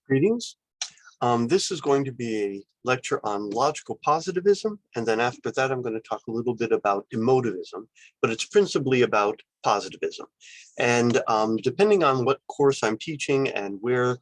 Greetings. This is going to be a lecture on logical positivism, and then after that I'm going to talk a little bit about emotivism, but it's principally about positivism. And depending on what course I'm teaching and where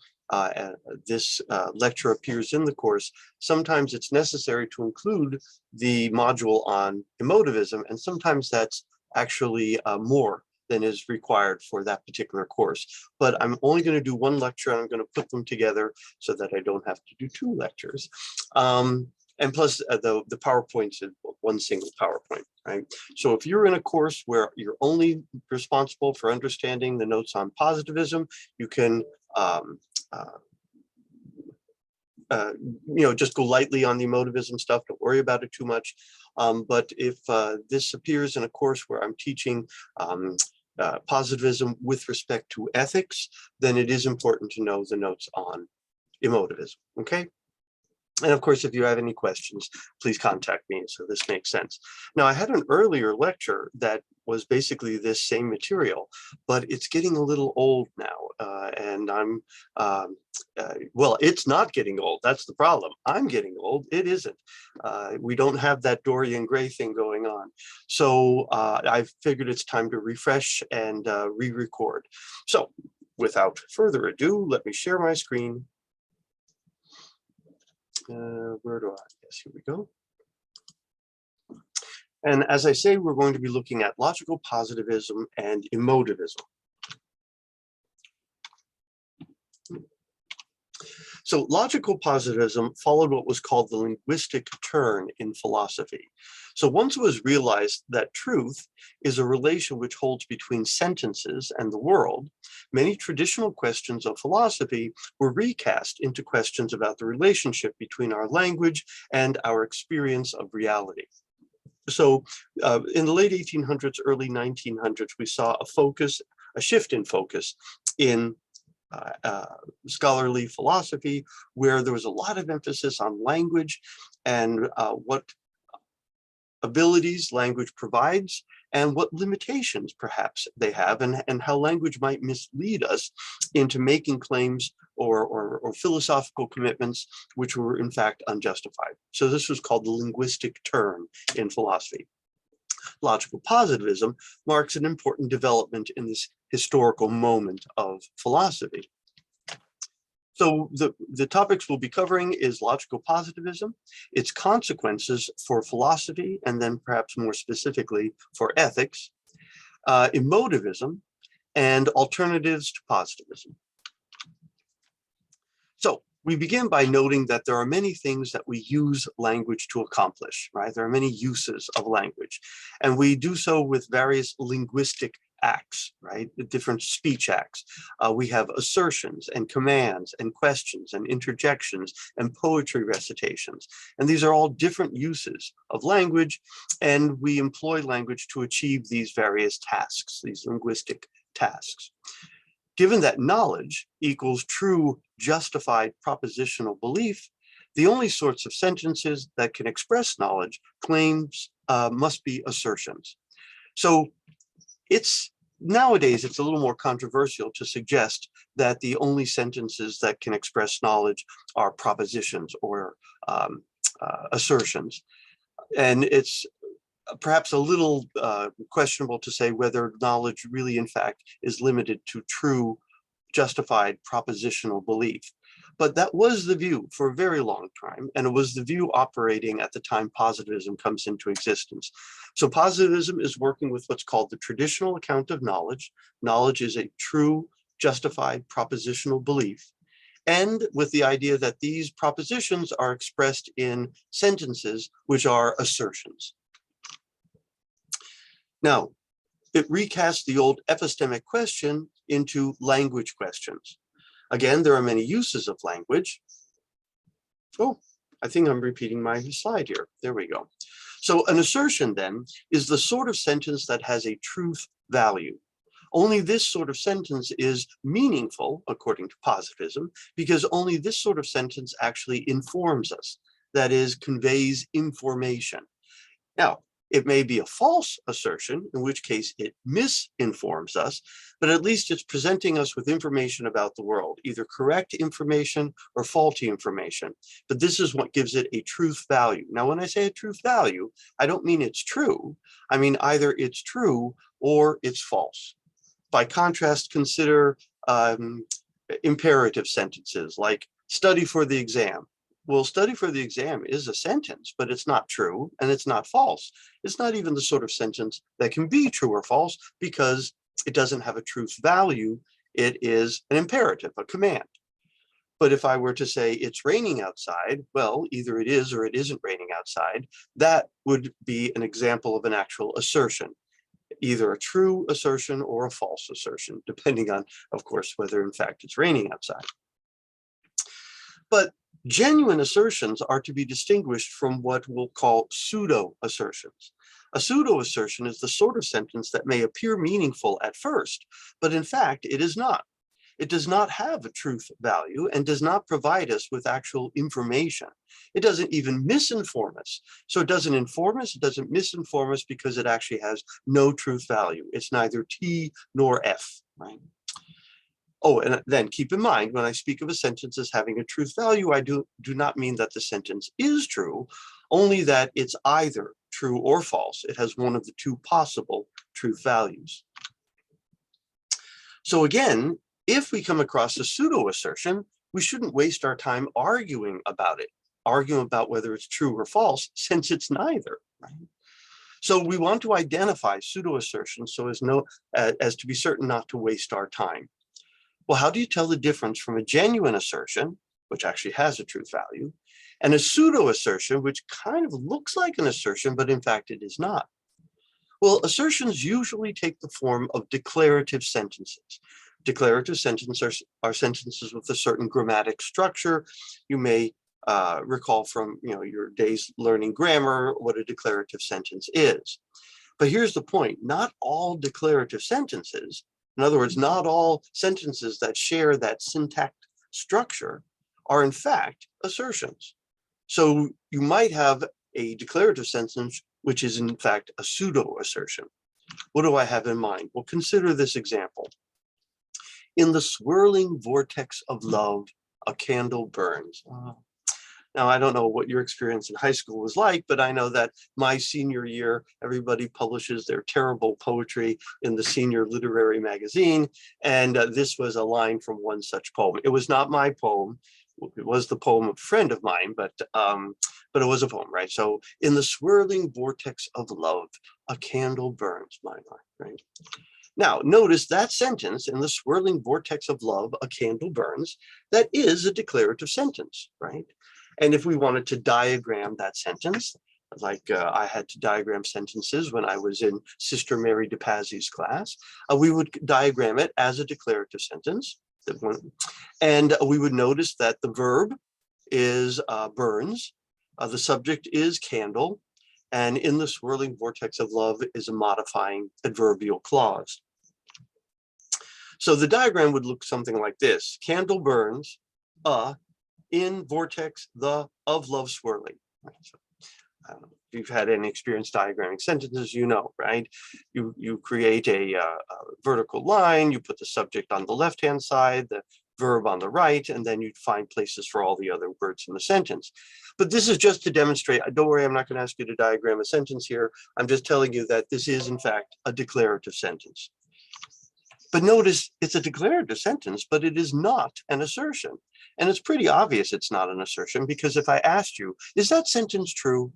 this lecture appears in the course, sometimes it's necessary to include the module on emotivism, and sometimes that's actually more than is required for that particular course. But I'm only going to do one lecture, and I'm going to put them together so that I don't have to do two lectures. And plus the PowerPoint's is one single PowerPoint, right? So if you're in a course where you're only responsible for understanding the notes on positivism, you can just go lightly on the emotivism stuff. Don't worry about it too much. But if this appears in a course where I'm teaching positivism with respect to ethics, then it is important to know the notes on emotivism, okay? And of course, if you have any questions, please contact me so this makes sense. Now, I had an earlier lecture that was basically this same material, but it's getting a little old now. And I'm, well, it's not getting old. That's the problem. I'm getting old. It isn't. We don't have that Dorian Gray thing going on. So I figured it's time to refresh and re-record. So without further ado, let me share my screen. Where do I, yes, here we go. And as I say, we're going to be looking at logical positivism and emotivism. So logical positivism followed what was called the linguistic turn in philosophy. So once it was realized that truth is a relation which holds between sentences and the world, many traditional questions of philosophy were recast into questions about the relationship between our language and our experience of reality. So in the late 1800s, early 1900s, we saw a shift in focus in scholarly philosophy, where there was a lot of emphasis on language and what abilities language provides and what limitations perhaps they have, and how language might mislead us into making claims or philosophical commitments which were in fact unjustified. So this was called the linguistic turn in philosophy. Logical positivism marks an important development in this historical moment of philosophy. So the topics we'll be covering is logical positivism, its consequences for philosophy, and then perhaps more specifically for ethics, emotivism, and alternatives to positivism. So we begin by noting that there are many things that we use language to accomplish, right? There are many uses of language, and we do so with various linguistic acts, right? The different speech acts. We have assertions and commands and questions and interjections and poetry recitations. And these are all different uses of language, and we employ language to achieve these various tasks, these linguistic tasks. Given that knowledge equals true, justified propositional belief, the only sorts of sentences that can express knowledge claims must be assertions. So nowadays, it's a little more controversial to suggest that the only sentences that can express knowledge are propositions or assertions. And it's perhaps a little questionable to say whether knowledge really, in fact, is limited to true, justified propositional belief. But that was the view for a very long time, and it was the view operating at the time positivism comes into existence. So positivism is working with what's called the traditional account of knowledge. Knowledge is a true, justified propositional belief, and with the idea that these propositions are expressed in sentences, which are assertions. Now, it recasts the old epistemic question into language questions. Again, there are many uses of language. Oh, I think I'm repeating my slide here. There we go. So an assertion then is the sort of sentence that has a truth value. Only this sort of sentence is meaningful, according to positivism, because only this sort of sentence actually informs us, that is, conveys information. Now, it may be a false assertion, in which case it misinforms us, but at least it's presenting us with information about the world, either correct information or faulty information. But this is what gives it a truth value. Now, when I say a truth value, I don't mean it's true. I mean either it's true or it's false. By contrast, consider imperative sentences like study for the exam. Well, study for the exam is a sentence, but it's not true and it's not false. It's not even the sort of sentence that can be true or false because it doesn't have a truth value. It is an imperative, a command. But if I were to say it's raining outside, well, either it is or it isn't raining outside. That would be an example of an actual assertion, either a true assertion or a false assertion, depending on, of course, whether in fact it's raining outside. But genuine assertions are to be distinguished from what we'll call pseudo-assertions. A pseudo-assertion is the sort of sentence that may appear meaningful at first, but in fact it is not. It does not have a truth value and does not provide us with actual information. It doesn't even misinform us. So it doesn't inform us, it doesn't misinform us because it actually has no truth value. It's neither T nor F, right? Oh, and then keep in mind, when I speak of a sentence as having a truth value, I do not mean that the sentence is true, only that it's either true or false. It has one of the two possible truth values. So again, if we come across a pseudo-assertion, we shouldn't waste our time arguing about it, arguing about whether it's true or false, since it's neither, right? So we want to identify pseudo-assertions so as to be certain not to waste our time. Well, how do you tell the difference from a genuine assertion, which actually has a truth value, and a pseudo-assertion, which kind of looks like an assertion, but in fact it is not? Well, assertions usually take the form of declarative sentences. Declarative sentences are sentences with a certain grammatic structure. You may recall from your days learning grammar what a declarative sentence is. But here's the point: not all declarative sentences, in other words, not all sentences that share that syntactic structure, are in fact assertions. So you might have a declarative sentence which is in fact a pseudo-assertion. What do I have in mind? Well, consider this example. In the swirling vortex of love, a candle burns. Now, I don't know what your experience in high school was like, but I know that my senior year, everybody publishes their terrible poetry in the senior literary magazine. And this was a line from one such poem. It was not my poem. It was the poem of a friend of mine, but it was a poem, right? So in the swirling vortex of love, a candle burns, my mind, right? Now, notice that sentence, in the swirling vortex of love, a candle burns, that is a declarative sentence, right? And if we wanted to diagram that sentence, like I had to diagram sentences when I was in Sister Mary DePazzi's class, we would diagram it as a declarative sentence. And we would notice that the verb is burns, the subject is candle, and in the swirling vortex of love is a modifying adverbial clause. So the diagram would look something like this: candle burns, in vortex, the of love swirling. Right? So, if you've had any experience diagramming sentences, you know, right? You create a vertical line, you put the subject on the left-hand side, the verb on the right, and then you'd find places for all the other words in the sentence. But this is just to demonstrate, don't worry, I'm not going to ask you to diagram a sentence here. I'm just telling you that this is, in fact, a declarative sentence. But notice it's a declarative sentence, but it is not an assertion. And it's pretty obvious it's not an assertion, because if I asked you, is that sentence true?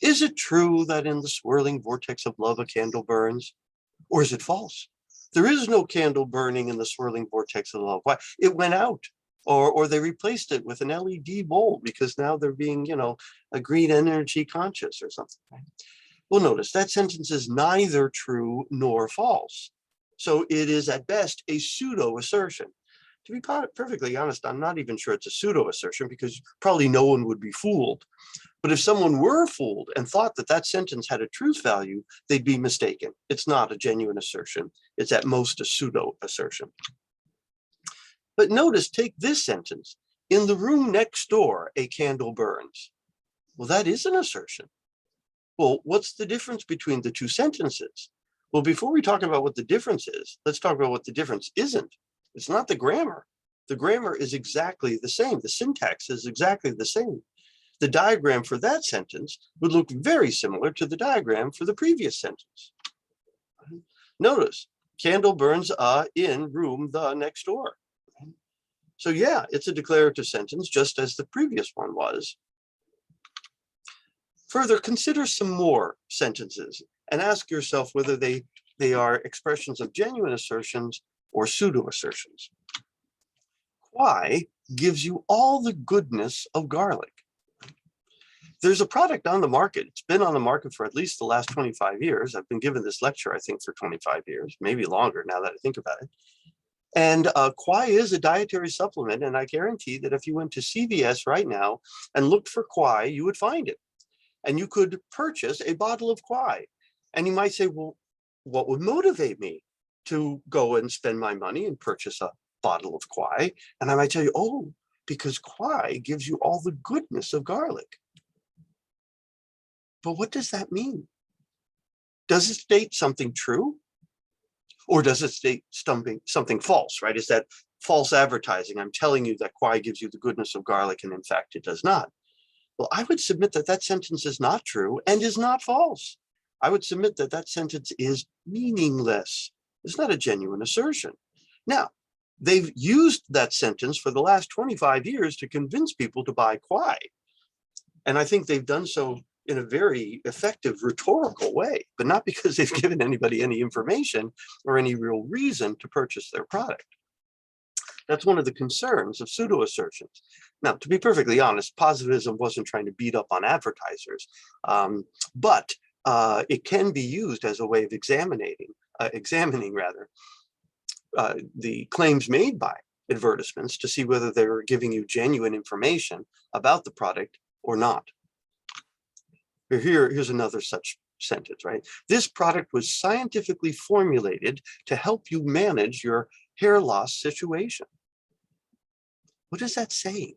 Is it true that in the swirling vortex of love a candle burns? Or is it false? There is no candle burning in the swirling vortex of love. Why? It went out, or they replaced it with an LED bulb because now they're being, a green energy conscious or something. Right? Well, notice that sentence is neither true nor false. So it is at best a pseudo-assertion. To be perfectly honest, I'm not even sure it's a pseudo-assertion because probably no one would be fooled. But if someone were fooled and thought that that sentence had a truth value, they'd be mistaken. It's not a genuine assertion. It's at most a pseudo-assertion. But notice, take this sentence: in the room next door, a candle burns. Well, that is an assertion. Well, what's the difference between the two sentences? Well, before we talk about what the difference is, let's talk about what the difference isn't. It's not the grammar. The grammar is exactly the same. The syntax is exactly the same. The diagram for that sentence would look very similar to the diagram for the previous sentence. Notice, candle burns in room the next door. So yeah, it's a declarative sentence just as the previous one was. Further, consider some more sentences and ask yourself whether they are expressions of genuine assertions or pseudo-assertions. Why gives you all the goodness of garlic? There's a product on the market. It's been on the market for at least the last 25 years. I've been giving this lecture, I think, for 25 years, maybe longer now that I think about it. And Kwai is a dietary supplement, and I guarantee that if you went to CVS right now and looked for Kwai, you would find it. And you could purchase a bottle of Kwai. And you might say, well, what would motivate me to go and spend my money and purchase a bottle of Kwai? And I might tell you, oh, because Kwai gives you all the goodness of garlic. But what does that mean? Does it state something true? Or does it state something false, right? Is that false advertising? I'm telling you that Kwai gives you the goodness of garlic, and in fact, it does not. Well, I would submit that that sentence is not true and is not false. I would submit that that sentence is meaningless. It's not a genuine assertion. Now, they've used that sentence for the last 25 years to convince people to buy Kwai. And I think they've done so in a very effective rhetorical way, but not because they've given anybody any information or any real reason to purchase their product. That's one of the concerns of pseudo-assertions. Now, to be perfectly honest, positivism wasn't trying to beat up on advertisers, but it can be used as a way of examining the claims made by advertisements to see whether they're giving you genuine information about the product or not. Here's another such sentence, right? This product was scientifically formulated to help you manage your hair loss situation. What is that saying?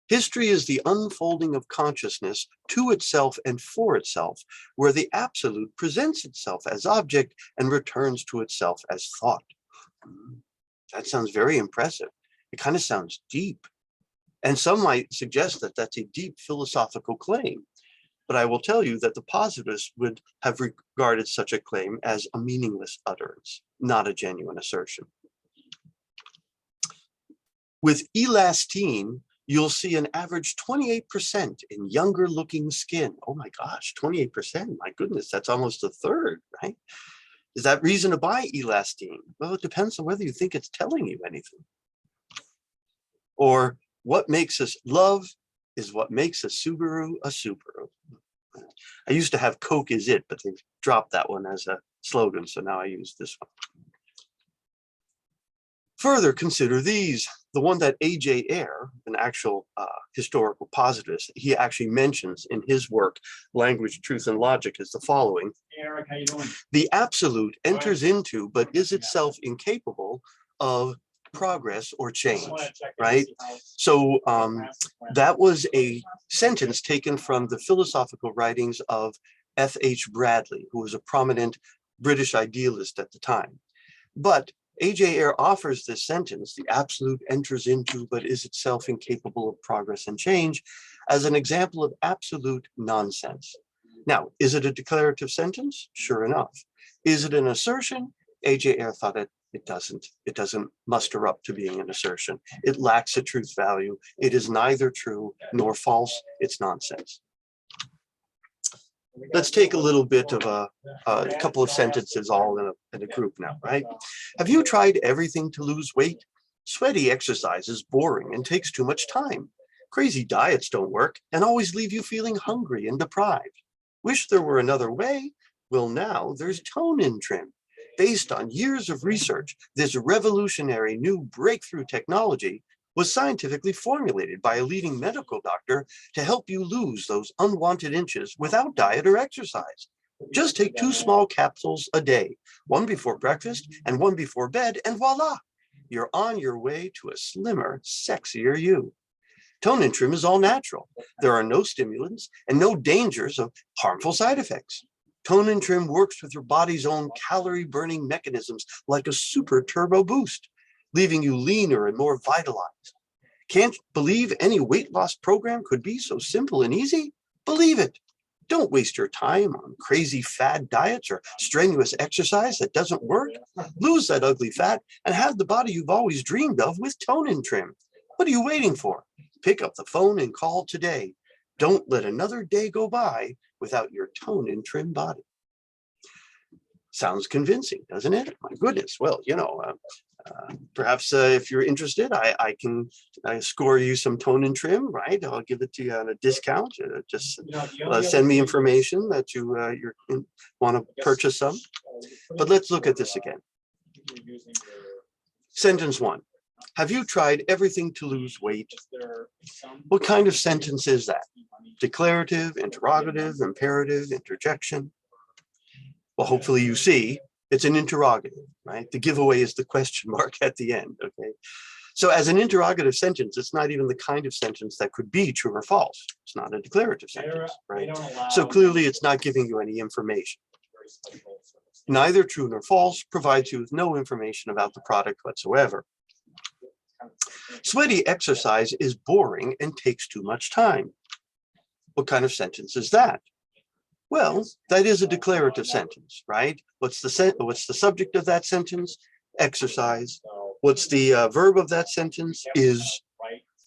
History is the unfolding of consciousness to itself and for itself, where the absolute presents itself as object and returns to itself as thought. That sounds very impressive. It kind of sounds deep. And some might suggest that that's a deep philosophical claim. But I will tell you that the positivists would have regarded such a claim as a meaningless utterance, not a genuine assertion. With elastine, you'll see an average 28% in younger looking skin. Oh my gosh, 28%, my goodness, that's almost a third, right? Is that reason to buy elastine? Well, it depends on whether you think it's telling you anything. Or what makes us love is what makes a Subaru a Subaru. I used to have Coke is it, but they've dropped that one as a slogan, so now I use this one. Further, consider these. The one that A.J. Ayer, an actual historical positivist, he actually mentions in his work, Language, Truth, and Logic, is the following. Hey, Eric, how you doing? The absolute enters into, but is itself incapable of progress or change, right? So that was a sentence taken from the philosophical writings of F.H. Bradley, who was a prominent British idealist at the time. But A.J. Ayer offers this sentence, the absolute enters into, but is itself incapable of progress and change, as an example of absolute nonsense. Now, is it a declarative sentence? Sure enough. Is it an assertion? A.J. Ayer thought it doesn't muster up to being an assertion. It lacks a truth value. It is neither true nor false. It's nonsense. Let's take a little bit of a couple of sentences all in a group now, right? Have you tried everything to lose weight? Sweaty exercise is boring and takes too much time. Crazy diets don't work and always leave you feeling hungry and deprived. Wish there were another way? Well, now there's tone-in trim. Based on years of research, this revolutionary new breakthrough technology was scientifically formulated by a leading medical doctor to help you lose those unwanted inches without diet or exercise. Just take 2 small capsules a day, one before breakfast and one before bed, and voila, you're on your way to a slimmer, sexier you. Tone-in trim is all natural. There are no stimulants and no dangers of harmful side effects. Tone and trim works with your body's own calorie-burning mechanisms like a super turbo boost, leaving you leaner and more vitalized. Can't believe any weight loss program could be so simple and easy? Believe it. Don't waste your time on crazy fad diets or strenuous exercise that doesn't work. Lose that ugly fat and have the body you've always dreamed of with Tone and Trim. What are you waiting for? Pick up the phone and call today. Don't let another day go by without your Tone and Trim body. Sounds convincing, doesn't it? My goodness. Well, perhaps if you're interested, I can score you some Tone and Trim, right? I'll give it to you on a discount. Just send me information that you want to purchase some. But let's look at this again. Sentence 1. Have you tried everything to lose weight? What kind of sentence is that? Declarative, interrogative, imperative, interjection? Well, hopefully you see it's an interrogative, right? The giveaway is the question mark at the end, okay? So as an interrogative sentence, it's not even the kind of sentence that could be true or false. It's not a declarative sentence, right? So clearly it's not giving you any information. Neither true nor false provides you with no information about the product whatsoever. Sweaty exercise is boring and takes too much time. What kind of sentence is that? Well, that is a declarative sentence, right? What's the subject of that sentence? Exercise. What's the verb of that sentence? Is.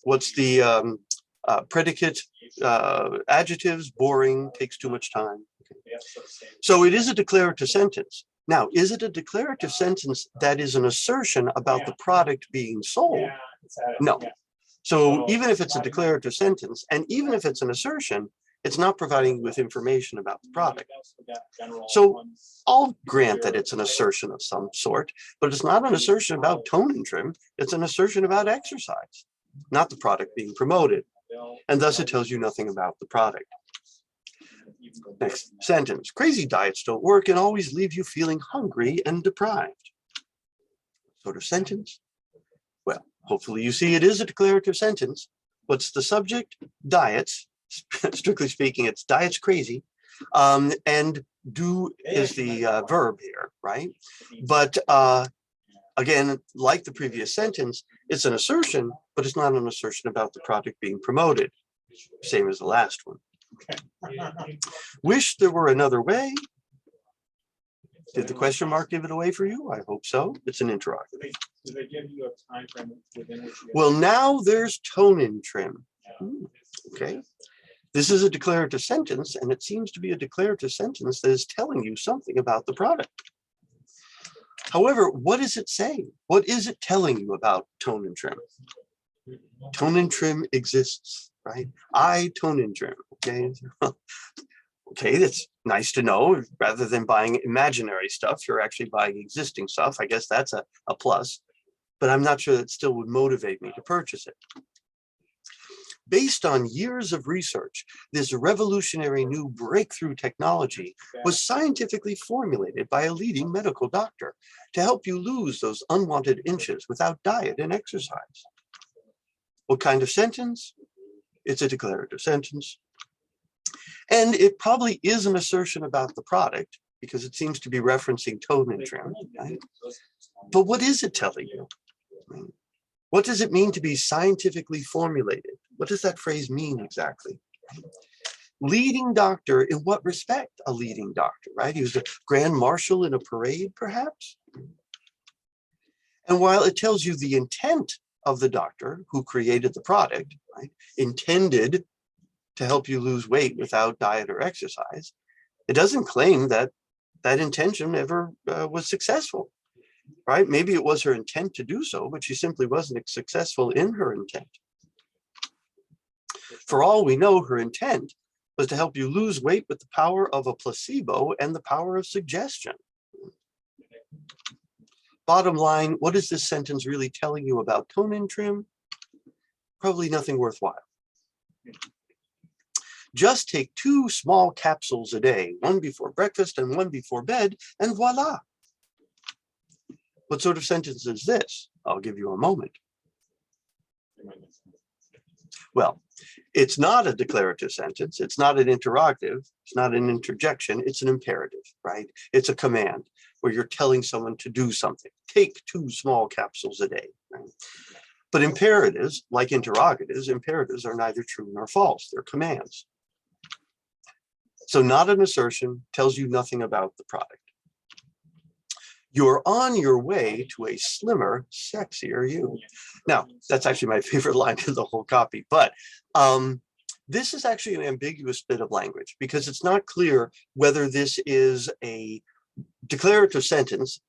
What's the predicate? Adjectives, boring, takes too much time. Okay. So it is a declarative sentence. Now, is it a declarative sentence that is an assertion about the product being sold? No. So even if it's a declarative sentence, and even if it's an assertion, it's not providing you with information about the product. So I'll grant that it's an assertion of some sort, but it's not an assertion about Tone and Trim. It's an assertion about exercise, not the product being promoted. And thus it tells you nothing about the product. Next sentence. Crazy diets don't work and always leave you feeling hungry and deprived. Sort of sentence? Well, hopefully you see it is a declarative sentence. What's the subject? Diets. Strictly speaking, it's diets crazy, and do is the verb here, right? But again, like the previous sentence, it's an assertion, but it's not an assertion about the product being promoted. Same as the last one. Wish there were another way. Did the question mark give it away for you? I hope so. It's an interrogative. Do they give you a time frame within which you Well, now there's Tone and Trim. Okay. This is a declarative sentence, and it seems to be a declarative sentence that is telling you something about the product. However, what is it saying? What is it telling you about Tone and Trim? Tone and Trim exists, right? I Tone and Trim, okay? Okay, that's nice to know. Rather than buying imaginary stuff, you're actually buying existing stuff. I guess that's a plus, but I'm not sure that still would motivate me to purchase it. Based on years of research, this revolutionary new breakthrough technology was scientifically formulated by a leading medical doctor to help you lose those unwanted inches without diet and exercise. What kind of sentence? It's a declarative sentence. And it probably is an assertion about the product because it seems to be referencing Tone and Trim, right? But what is it telling you? What does it mean to be scientifically formulated? What does that phrase mean exactly? Leading doctor, in what respect a leading doctor, right? He was a grand marshal in a parade, perhaps? And while it tells you the intent of the doctor who created the product, right, intended to help you lose weight without diet or exercise, it doesn't claim that that intention ever was successful. Right? Maybe it was her intent to do so, but she simply wasn't successful in her intent. For all we know, her intent was to help you lose weight with the power of a placebo and the power of suggestion. Bottom line, what is this sentence really telling you about Tone and Trim? Probably nothing worthwhile. Just take 2 small capsules a day, one before breakfast and one before bed, and voila. What sort of sentence is this? I'll give you a moment. Well, it's not a declarative sentence. It's not an interrogative. It's not an interjection. It's an imperative, right? It's a command where you're telling someone to do something. Take 2 small capsules a day, right? But imperatives, like interrogatives, imperatives are neither true nor false. They're commands. So not an assertion tells you nothing about the product. You're on your way to a slimmer, sexier you. Now, that's actually my favorite line in the whole copy, but this is actually an ambiguous bit of language because it's not clear whether this is a declarative sentence,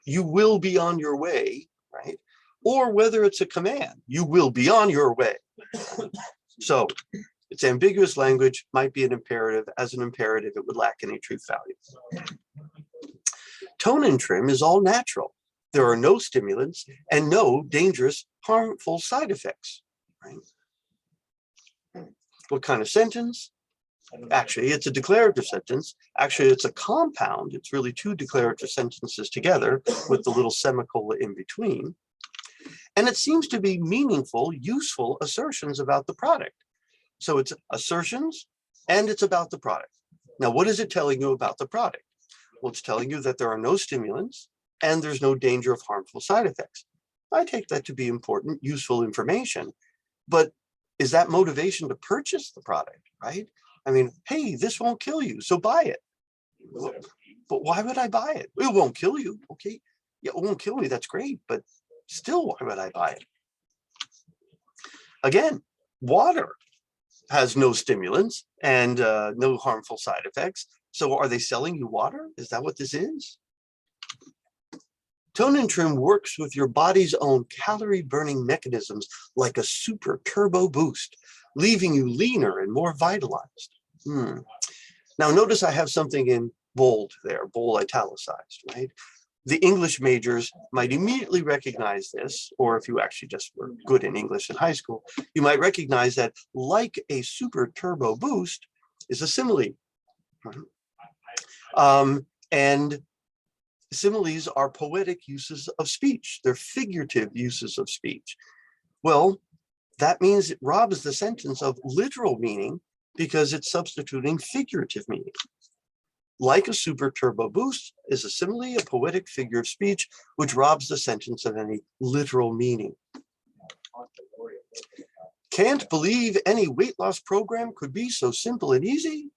you will be on your way, right? Or whether it's a command, you will be on your way. So it's ambiguous language, might be an imperative. As an imperative, it would lack any truth value. Tone and trim is all natural. There are no stimulants and no dangerous, harmful side effects. Right? What kind of sentence? Actually, it's a declarative sentence. Actually, it's a compound. It's really 2 declarative sentences together with the little semicolon in between. And it seems to be meaningful, useful assertions about the product. So it's assertions and it's about the product. Now, what is it telling you about the product? Well, it's telling you that there are no stimulants and there's no danger of harmful side effects. I take that to be important, useful information, but is that motivation to purchase the product, right? I mean, hey, this won't kill you, so buy it. But why would I buy it? It won't kill you, okay? Yeah, it won't kill me, that's great, but still, why would I buy it? Again, water has no stimulants and no harmful side effects. So are they selling you water? Is that what this is? Tone and trim works with your body's own calorie burning mechanisms like a super turbo boost, leaving you leaner and more vitalized. Now notice I have something in bold there, bold italicized, right? The English majors might immediately recognize this, or if you actually just were good in English in high school, you might recognize that like a super turbo boost is a simile. And similes are poetic uses of speech. They're figurative uses of speech. Well, that means it robs the sentence of literal meaning because it's substituting figurative meaning. Like a super turbo boost is a simile, a poetic figure of speech, which robs the sentence of any literal meaning. Can't believe any weight loss program could be so simple and easy.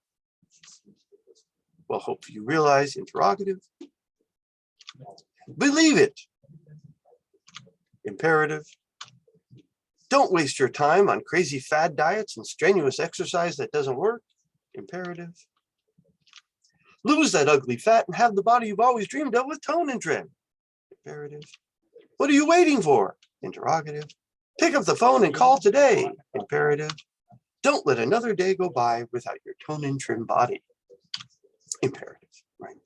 Well, hope you realize, interrogative. Believe it. Imperative. Don't waste your time on crazy fad diets and strenuous exercise that doesn't work. Imperative. Lose that ugly fat and have the body you've always dreamed of with tone and trim. Imperative. What are you waiting for? Interrogative. Pick up the phone and call today. Imperative. Don't let another day go by without your tone and trim body. Imperative, right?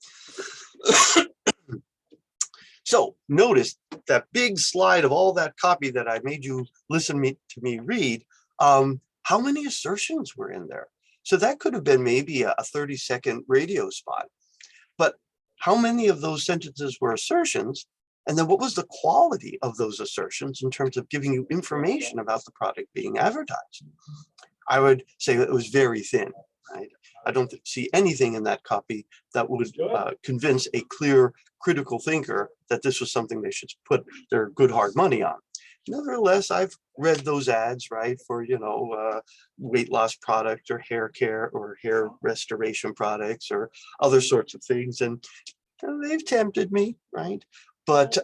So notice that big slide of all that copy that I made you listen to me read. How many assertions were in there? So that could have been maybe a 30-second radio spot. But how many of those sentences were assertions? And then what was the quality of those assertions in terms of giving you information about the product being advertised? I would say that it was very thin, right? I don't see anything in that copy that would convince a clear critical thinker that this was something they should put their good hard money on. Nevertheless, I've read those ads, right, for, weight loss product or hair care or hair restoration products or other sorts of things. And they've tempted me, right? But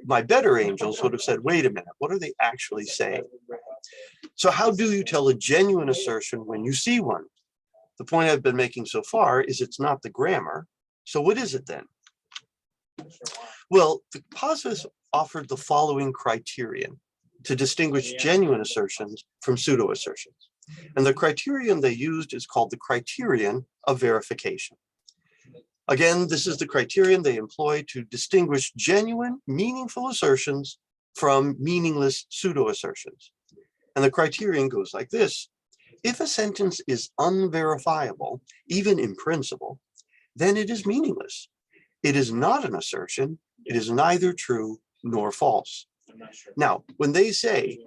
my better angels would have said, wait a minute, what are they actually saying? So how do you tell a genuine assertion when you see one? The point I've been making so far is it's not the grammar. So what is it then? Well, the positivists offered the following criterion to distinguish genuine assertions from pseudo-assertions. And the criterion they used is called the Criterion of Verification. Again, this is the criterion they employ to distinguish genuine, meaningful assertions from meaningless pseudo-assertions. And the criterion goes like this. If a sentence is unverifiable, even in principle, then it is meaningless. It is not an assertion. It is neither true nor false. Now, when they say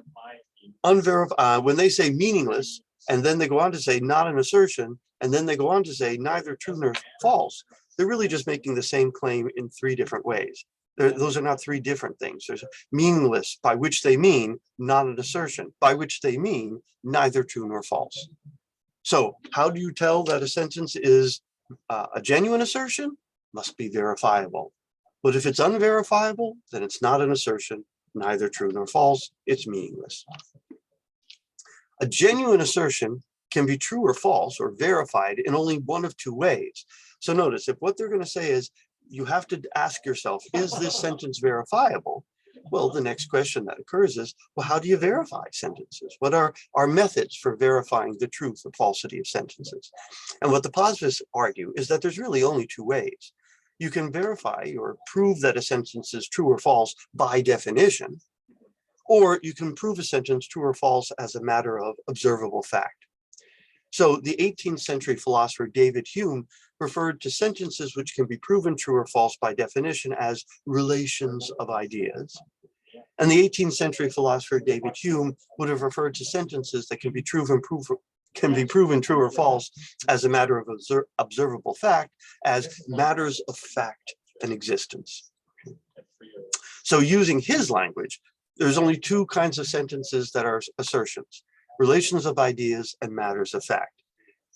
when they say meaningless, and then they go on to say not an assertion, and then they go on to say neither true nor false, they're really just making the same claim in three different ways. Those are not three different things. There's meaningless, by which they mean not an assertion, by which they mean neither true nor false. So how do you tell that a sentence is a genuine assertion? Must be verifiable. But if it's unverifiable, then it's not an assertion, neither true nor false, it's meaningless. A genuine assertion can be true or false or verified in only one of two ways. So notice, if what they're going to say is, you have to ask yourself, is this sentence verifiable? Well, the next question that occurs is, well, how do you verify sentences? What are our methods for verifying the truth or falsity of sentences? And what the positivists argue is that there's really only two ways. You can verify or prove that a sentence is true or false by definition, or you can prove a sentence true or false as a matter of observable fact. So the 18th century philosopher David Hume referred to sentences which can be proven true or false by definition as relations of ideas. And the 18th century philosopher David Hume would have referred to sentences that can be proven true or false as a matter of observable fact as matters of fact and existence. So using his language, there's only two kinds of sentences that are assertions: relations of ideas and matters of fact.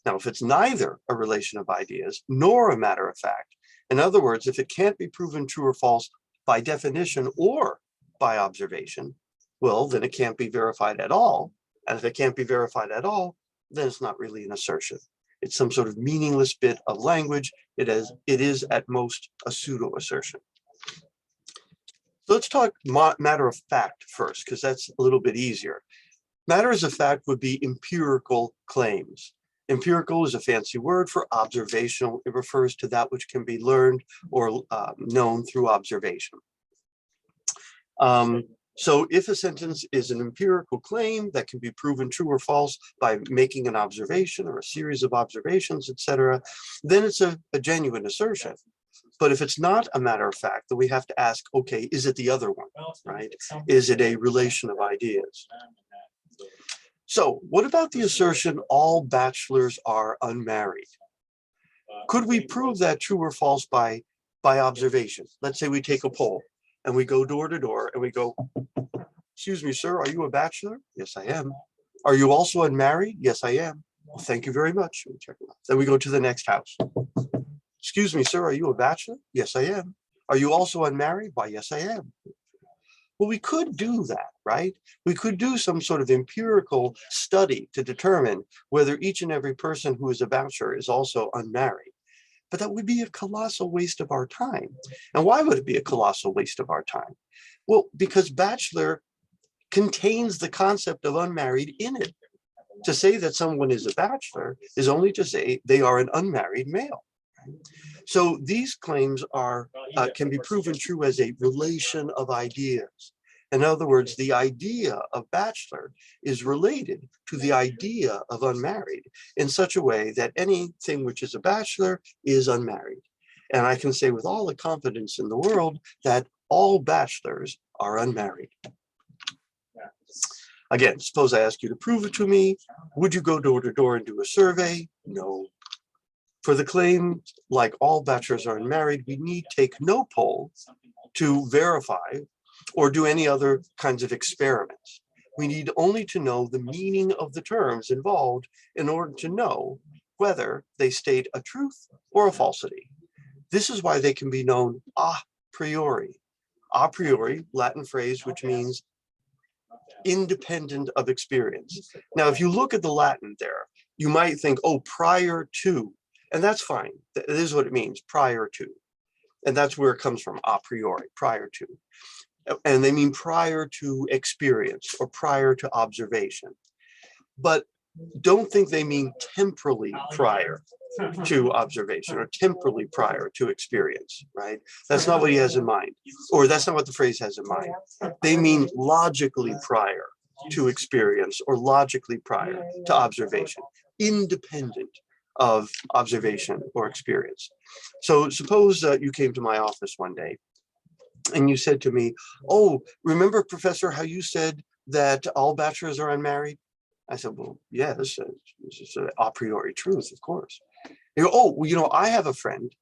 Now, if it's neither a relation of ideas nor a matter of fact, in other words, if it can't be proven true or false by definition or by observation, well, then it can't be verified at all. And if it can't be verified at all, then it's not really an assertion. It's some sort of meaningless bit of language. It is at most a pseudo-assertion. So let's talk matter of fact first, because that's a little bit easier. Matters of fact would be empirical claims. Empirical is a fancy word for observational. It refers to that which can be learned or known through observation. So if a sentence is an empirical claim that can be proven true or false by making an observation or a series of observations, etc., then it's a genuine assertion. But if it's not a matter of fact, then we have to ask, okay, is it the other one, right? Is it a relation of ideas? So what about the assertion all bachelors are unmarried? Could we prove that true or false by observation? Let's say we take a poll and we go door to door and we go, excuse me, sir, are you a bachelor? Yes, I am. Are you also unmarried? Yes, I am. Well, thank you very much. Then we go to the next house. Excuse me, sir, are you a bachelor? Yes, I am. Are you also unmarried? Why, yes, I am. Well, we could do that, right? We could do some sort of empirical study to determine whether each and every person who is a bachelor is also unmarried. But that would be a colossal waste of our time. And why would it be a colossal waste of our time? Well, because bachelor contains the concept of unmarried in it. To say that someone is a bachelor is only to say they are an unmarried male. So these claims can be proven true as a relation of ideas. In other words, the idea of bachelor is related to the idea of unmarried in such a way that anything which is a bachelor is unmarried. And I can say with all the confidence in the world that all bachelors are unmarried. Again, suppose I ask you to prove it to me. Would you go door to door and do a survey? No. For the claim, like all bachelors are unmarried, we need take no poll to verify or do any other kinds of experiments. We need only to know the meaning of the terms involved in order to know whether they state a truth or a falsity. This is why they can be known a priori. A priori, Latin phrase, which means independent of experience. Now, if you look at the Latin there, you might think, oh, prior to. And that's fine. That is what it means, prior to. And that's where it comes from, a priori, prior to. And they mean prior to experience or prior to observation. But don't think they mean temporally prior to observation or temporally prior to experience, right? That's not what he has in mind, or that's not what the phrase has in mind. They mean logically prior to experience or logically prior to observation, independent of observation or experience. So suppose you came to my office one day and you said to me, oh, remember, Professor, how you said that all bachelors are unmarried? I said, well, yeah, this is an a priori truth, of course. You go, oh, well, you know, I have a friend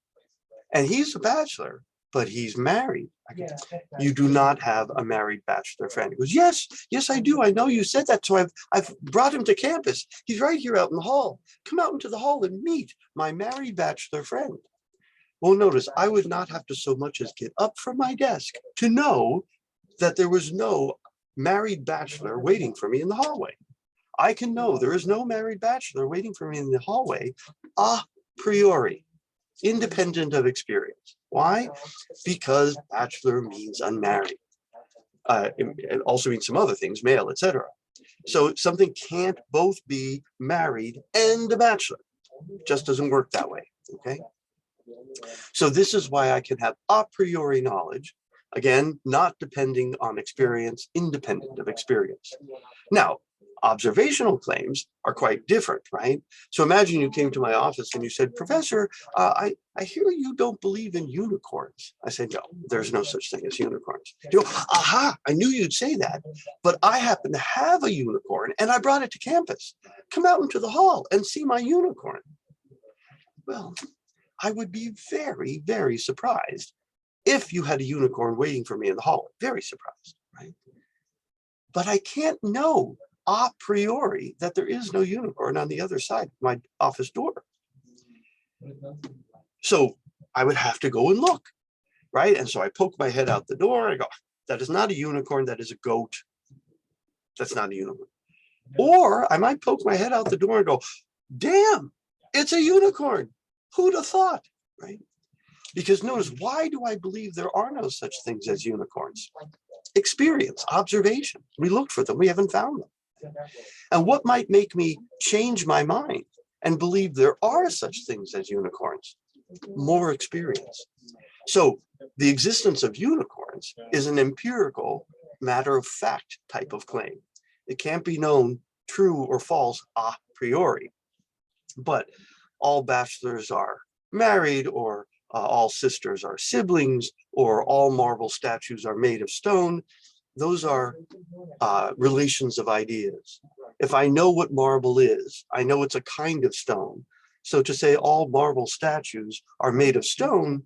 and he's a bachelor, but he's married. I go, you do not have a married bachelor friend. He goes, yes, yes, I do. I know you said that. So I've brought him to campus. He's right here out in the hall. Come out into the hall and meet my married bachelor friend. Well, notice I would not have to so much as get up from my desk to know that there was no married bachelor waiting for me in the hallway. I can know there is no married bachelor waiting for me in the hallway a priori, independent of experience. Why? Because bachelor means unmarried. It also means some other things, male, etc. So something can't both be married and a bachelor. It just doesn't work that way, okay? So this is why I can have a priori knowledge, again, not depending on experience, independent of experience. Now, observational claims are quite different, right? So imagine you came to my office and you said, Professor, I hear you don't believe in unicorns. I said, no, there's no such thing as unicorns. You go, aha, I knew you'd say that, but I happen to have a unicorn and I brought it to campus. Come out into the hall and see my unicorn. Well, I would be very, very surprised if you had a unicorn waiting for me in the hall. Very surprised, right? But I can't know a priori that there is no unicorn on the other side of my office door. So I would have to go and look, right? And so I poke my head out the door. I go, that is not a unicorn. That is a goat. That's not a unicorn. Or I might poke my head out the door and go, damn, it's a unicorn. Who'd have thought, right? Because notice, why do I believe there are no such things as unicorns? Experience, observation. We looked for them. We haven't found them. And what might make me change my mind and believe there are such things as unicorns? More experience. So the existence of unicorns is an empirical, matter of fact type of claim. It can't be known true or false a priori. But all bachelors are married, or all sisters are siblings, or all marble statues are made of stone. Those are relations of ideas. If I know what marble is, I know it's a kind of stone. So to say all marble statues are made of stone,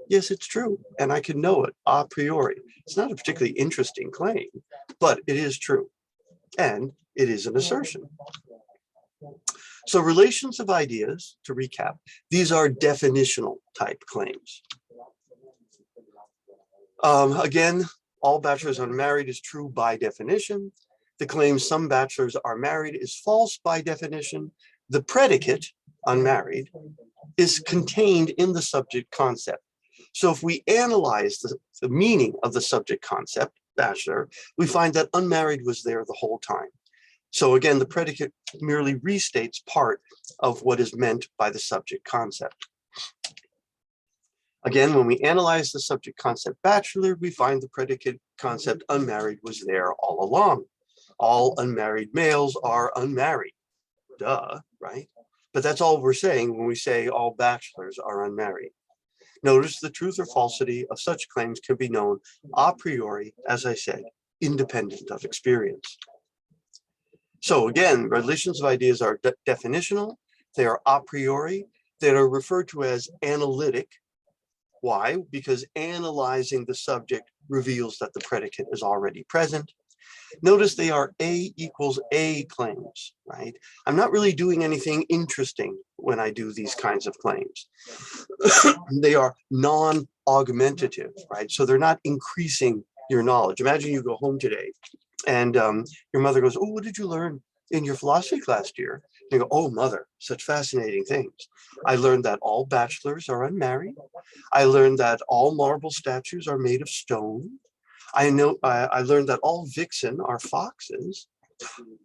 yes, it's true. And I can know it a priori. It's not a particularly interesting claim, but it is true. And it is an assertion. So relations of ideas, to recap, these are definitional type claims. Again, all bachelors are unmarried is true by definition. The claim some bachelors are married is false by definition. The predicate, unmarried, is contained in the subject concept. So if we analyze the meaning of the subject concept, bachelor, we find that unmarried was there the whole time. So again, the predicate merely restates part of what is meant by the subject concept. Again, when we analyze the subject concept bachelor, we find the predicate concept unmarried was there all along. All unmarried males are unmarried. Duh, right? But that's all we're saying when we say all bachelors are unmarried. Notice the truth or falsity of such claims can be known a priori, as I said, independent of experience. So again, relations of ideas are definitional. They are a priori. They are referred to as analytic. Why? Because analyzing the subject reveals that the predicate is already present. Notice they are A equals A claims, right? I'm not really doing anything interesting when I do these kinds of claims. They are non-augmentative, right? So they're not increasing your knowledge. Imagine you go home today and your mother goes, oh, what did you learn in your philosophy class, dear? And you go, oh, mother, such fascinating things. I learned that all bachelors are unmarried. I learned that all marble statues are made of stone. I learned that all vixen are foxes.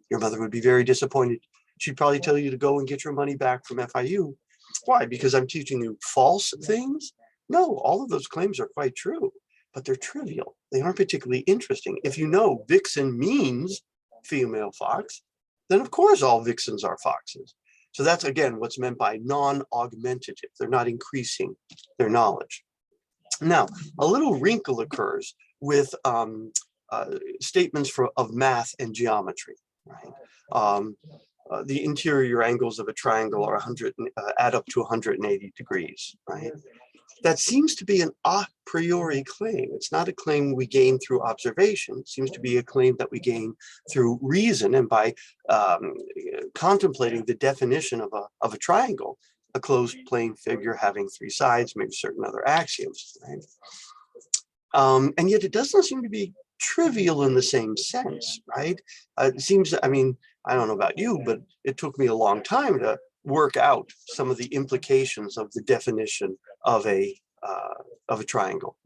Your mother would be very disappointed. She'd probably tell you to go and get your money back from FIU. Why? Because I'm teaching you false things? No, all of those claims are quite true, but they're trivial. They aren't particularly interesting. If you know vixen means female fox, then of course all vixens are foxes. So that's, again, what's meant by non-augmentative. They're not increasing their knowledge. Now, a little wrinkle occurs with statements of math and geometry, right? The interior angles of a triangle are add up to 180 degrees, right? That seems to be an a priori claim. It's not a claim we gain through observation. It seems to be a claim that we gain through reason and by contemplating the definition of a triangle, a closed plane figure having three sides, maybe certain other axioms, right? And yet it doesn't seem to be trivial in the same sense, right? It seems, I mean, I don't know about you, but it took me a long time to work out some of the implications of the definition of a triangle.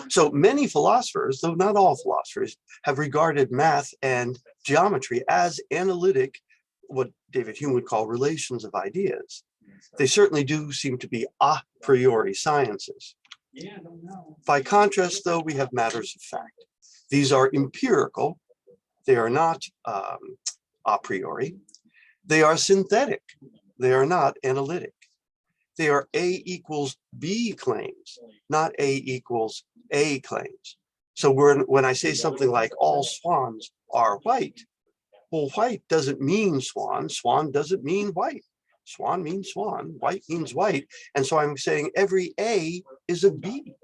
So many philosophers, though not all philosophers, have regarded math and geometry as analytic, what David Hume would call relations of ideas. They certainly do seem to be a priori sciences. By contrast, though, we have matters of fact. These are empirical. They are not a priori. They are synthetic. They are not analytic. They are A equals B claims, not A equals A claims. So when I say something like all swans are white, well, white doesn't mean swan. Swan doesn't mean white. Swan means swan. White means white. And so I'm saying every A is a B.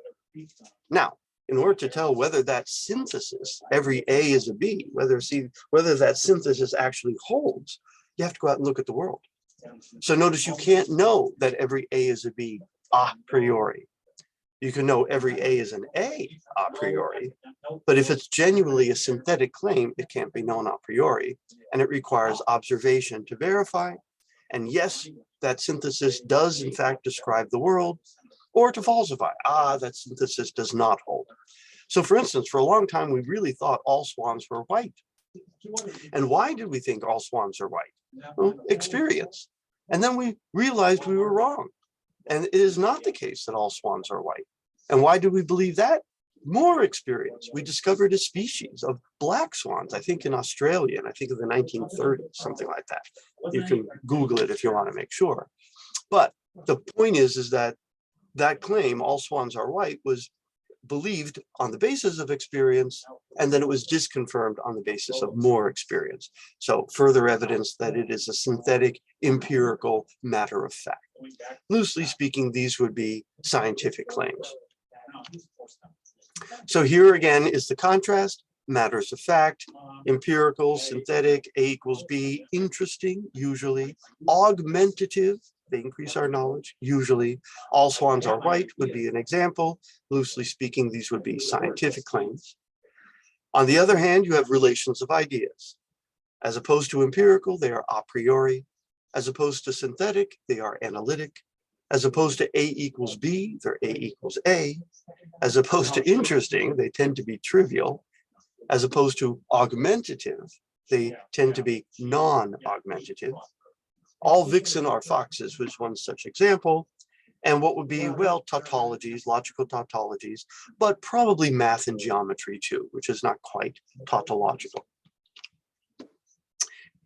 Now, in order to tell whether that synthesis, every A is a B, whether that synthesis actually holds, you have to go out and look at the world. So notice you can't know that every A is a B a priori. You can know every A is an A priori, but if it's genuinely a synthetic claim, it can't be known a priori, and it requires observation to verify. And yes, that synthesis does in fact describe the world, or to falsify, that synthesis does not hold. So for instance, for a long time, we really thought all swans were white. And why did we think all swans are white? Well, experience. And then we realized we were wrong. And it is not the case that all swans are white. And why do we believe that? More experience. We discovered a species of black swans, I think in Australia, and I think in the 1930s, something like that. You can Google it if you want to make sure. But the point is that that claim, all swans are white, was believed on the basis of experience, and then it was disconfirmed on the basis of more experience. So further evidence that it is a synthetic, empirical matter of fact. Loosely speaking, these would be scientific claims. So here again is the contrast: matters of fact, empirical, synthetic, A equals B, interesting, usually, augmentative, they increase our knowledge, usually. All swans are white would be an example. Loosely speaking, these would be scientific claims. On the other hand, you have relations of ideas. As opposed to empirical, they are a priori. As opposed to synthetic, they are analytic. As opposed to A equals B, they're A equals A. As opposed to interesting, they tend to be trivial. As opposed to augmentative, they tend to be non-augmentative. All vixen are foxes was one such example. And what would be, well, tautologies, logical tautologies, but probably math and geometry too, which is not quite tautological.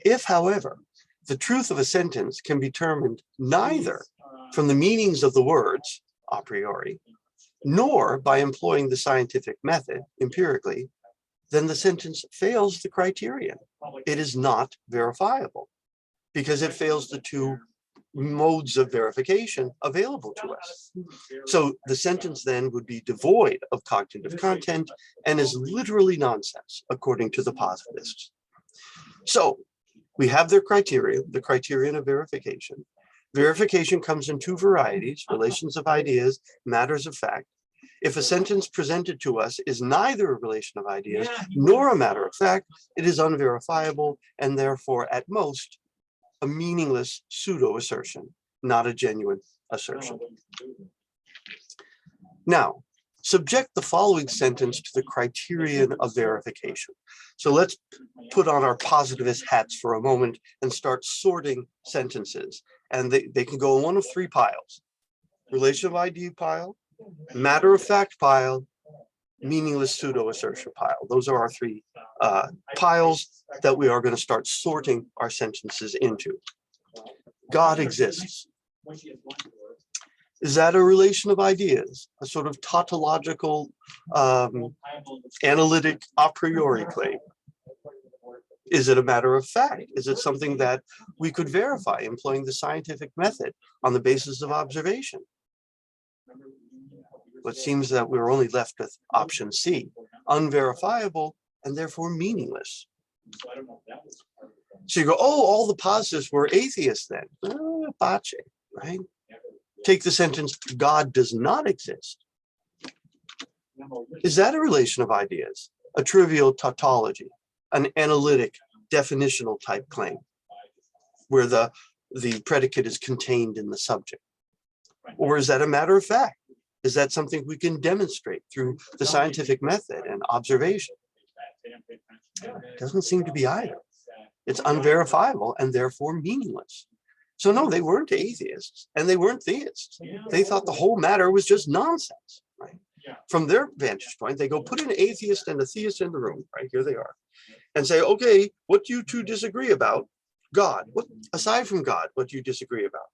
If, however, the truth of a sentence can be determined neither from the meanings of the words, a priori, nor by employing the scientific method, empirically, then the sentence fails the criterion. It is not verifiable, because it fails the two modes of verification available to us. So the sentence then would be devoid of cognitive content and is literally nonsense, according to the positivists. So we have their criteria, the criterion of verification. Verification comes in two varieties: relations of ideas, matters of fact. If a sentence presented to us is neither a relation of ideas nor a matter of fact, it is unverifiable and therefore at most a meaningless pseudo-assertion, not a genuine assertion. Now, subject the following sentence to the criterion of verification. So let's put on our positivist hats for a moment and start sorting sentences. And they can go in one of three piles: relation of idea pile, matter of fact pile, meaningless pseudo-assertion pile. Those are our three piles that we are going to start sorting our sentences into. God exists. Is that a relation of ideas, a sort of tautological, analytic a priori claim? Is it a matter of fact? Is it something that we could verify employing the scientific method on the basis of observation? It seems that we're only left with option C, unverifiable and therefore meaningless. So you go, oh, all the positives were atheists then. Bache, right? Take the sentence, God does not exist. Is that a relation of ideas? A trivial tautology, an analytic definitional type claim, where the predicate is contained in the subject? Or is that a matter of fact? Is that something we can demonstrate through the scientific method and observation? Doesn't seem to be either. It's unverifiable and therefore meaningless. So no, they weren't atheists and they weren't theists. They thought the whole matter was just nonsense, right? From their vantage point, they go put an atheist and a theist in the room, right? Here they are, and say, okay, what do you two disagree about? God. What, aside from God, what do you disagree about?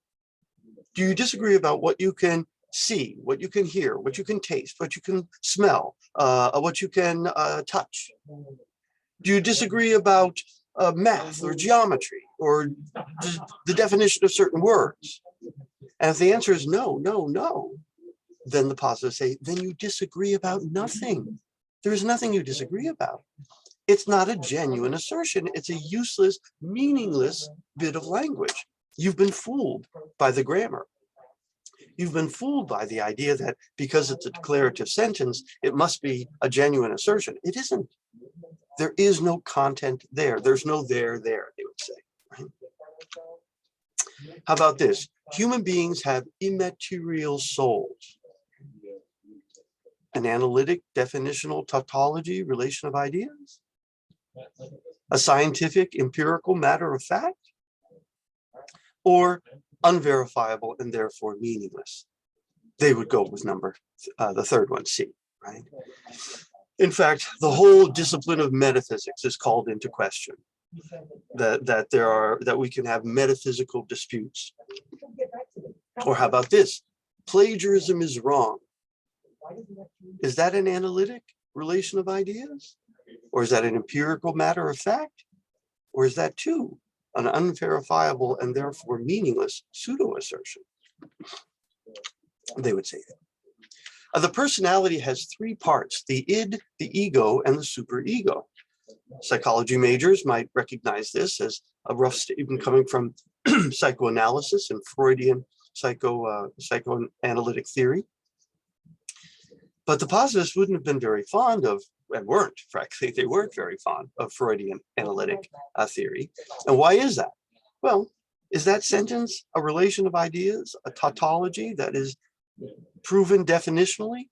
Do you disagree about what you can see, what you can hear, what you can taste, what you can smell, what you can touch? Do you disagree about math or geometry or the definition of certain words? And if the answer is no, no, no, then the positives say, then you disagree about nothing. There's nothing you disagree about. It's not a genuine assertion. It's a useless, meaningless bit of language. You've been fooled by the grammar. You've been fooled by the idea that because it's a declarative sentence, it must be a genuine assertion. It isn't. There is no content there. There's no there, they would say. Right? How about this? Human beings have immaterial souls. An analytic definitional tautology relation of ideas? A scientific empirical matter of fact? Or unverifiable and therefore meaningless? They would go with the third one, C, right? In fact, the whole discipline of metaphysics is called into question. That we can have metaphysical disputes. Or how about this? Plagiarism is wrong. Is that an analytic relation of ideas? Or is that an empirical matter of fact? Or is that too an unverifiable and therefore meaningless pseudo-assertion? They would say that. The personality has three parts: the id, the ego, and the superego. Psychology majors might recognize this as a rough statement coming from psychoanalysis and Freudian psychoanalytic theory. But the positivists wouldn't have been very fond of, and weren't, frankly, they weren't very fond of Freudian analytic theory. And why is that? Well, is that sentence a relation of ideas, a tautology that is proven definitionally?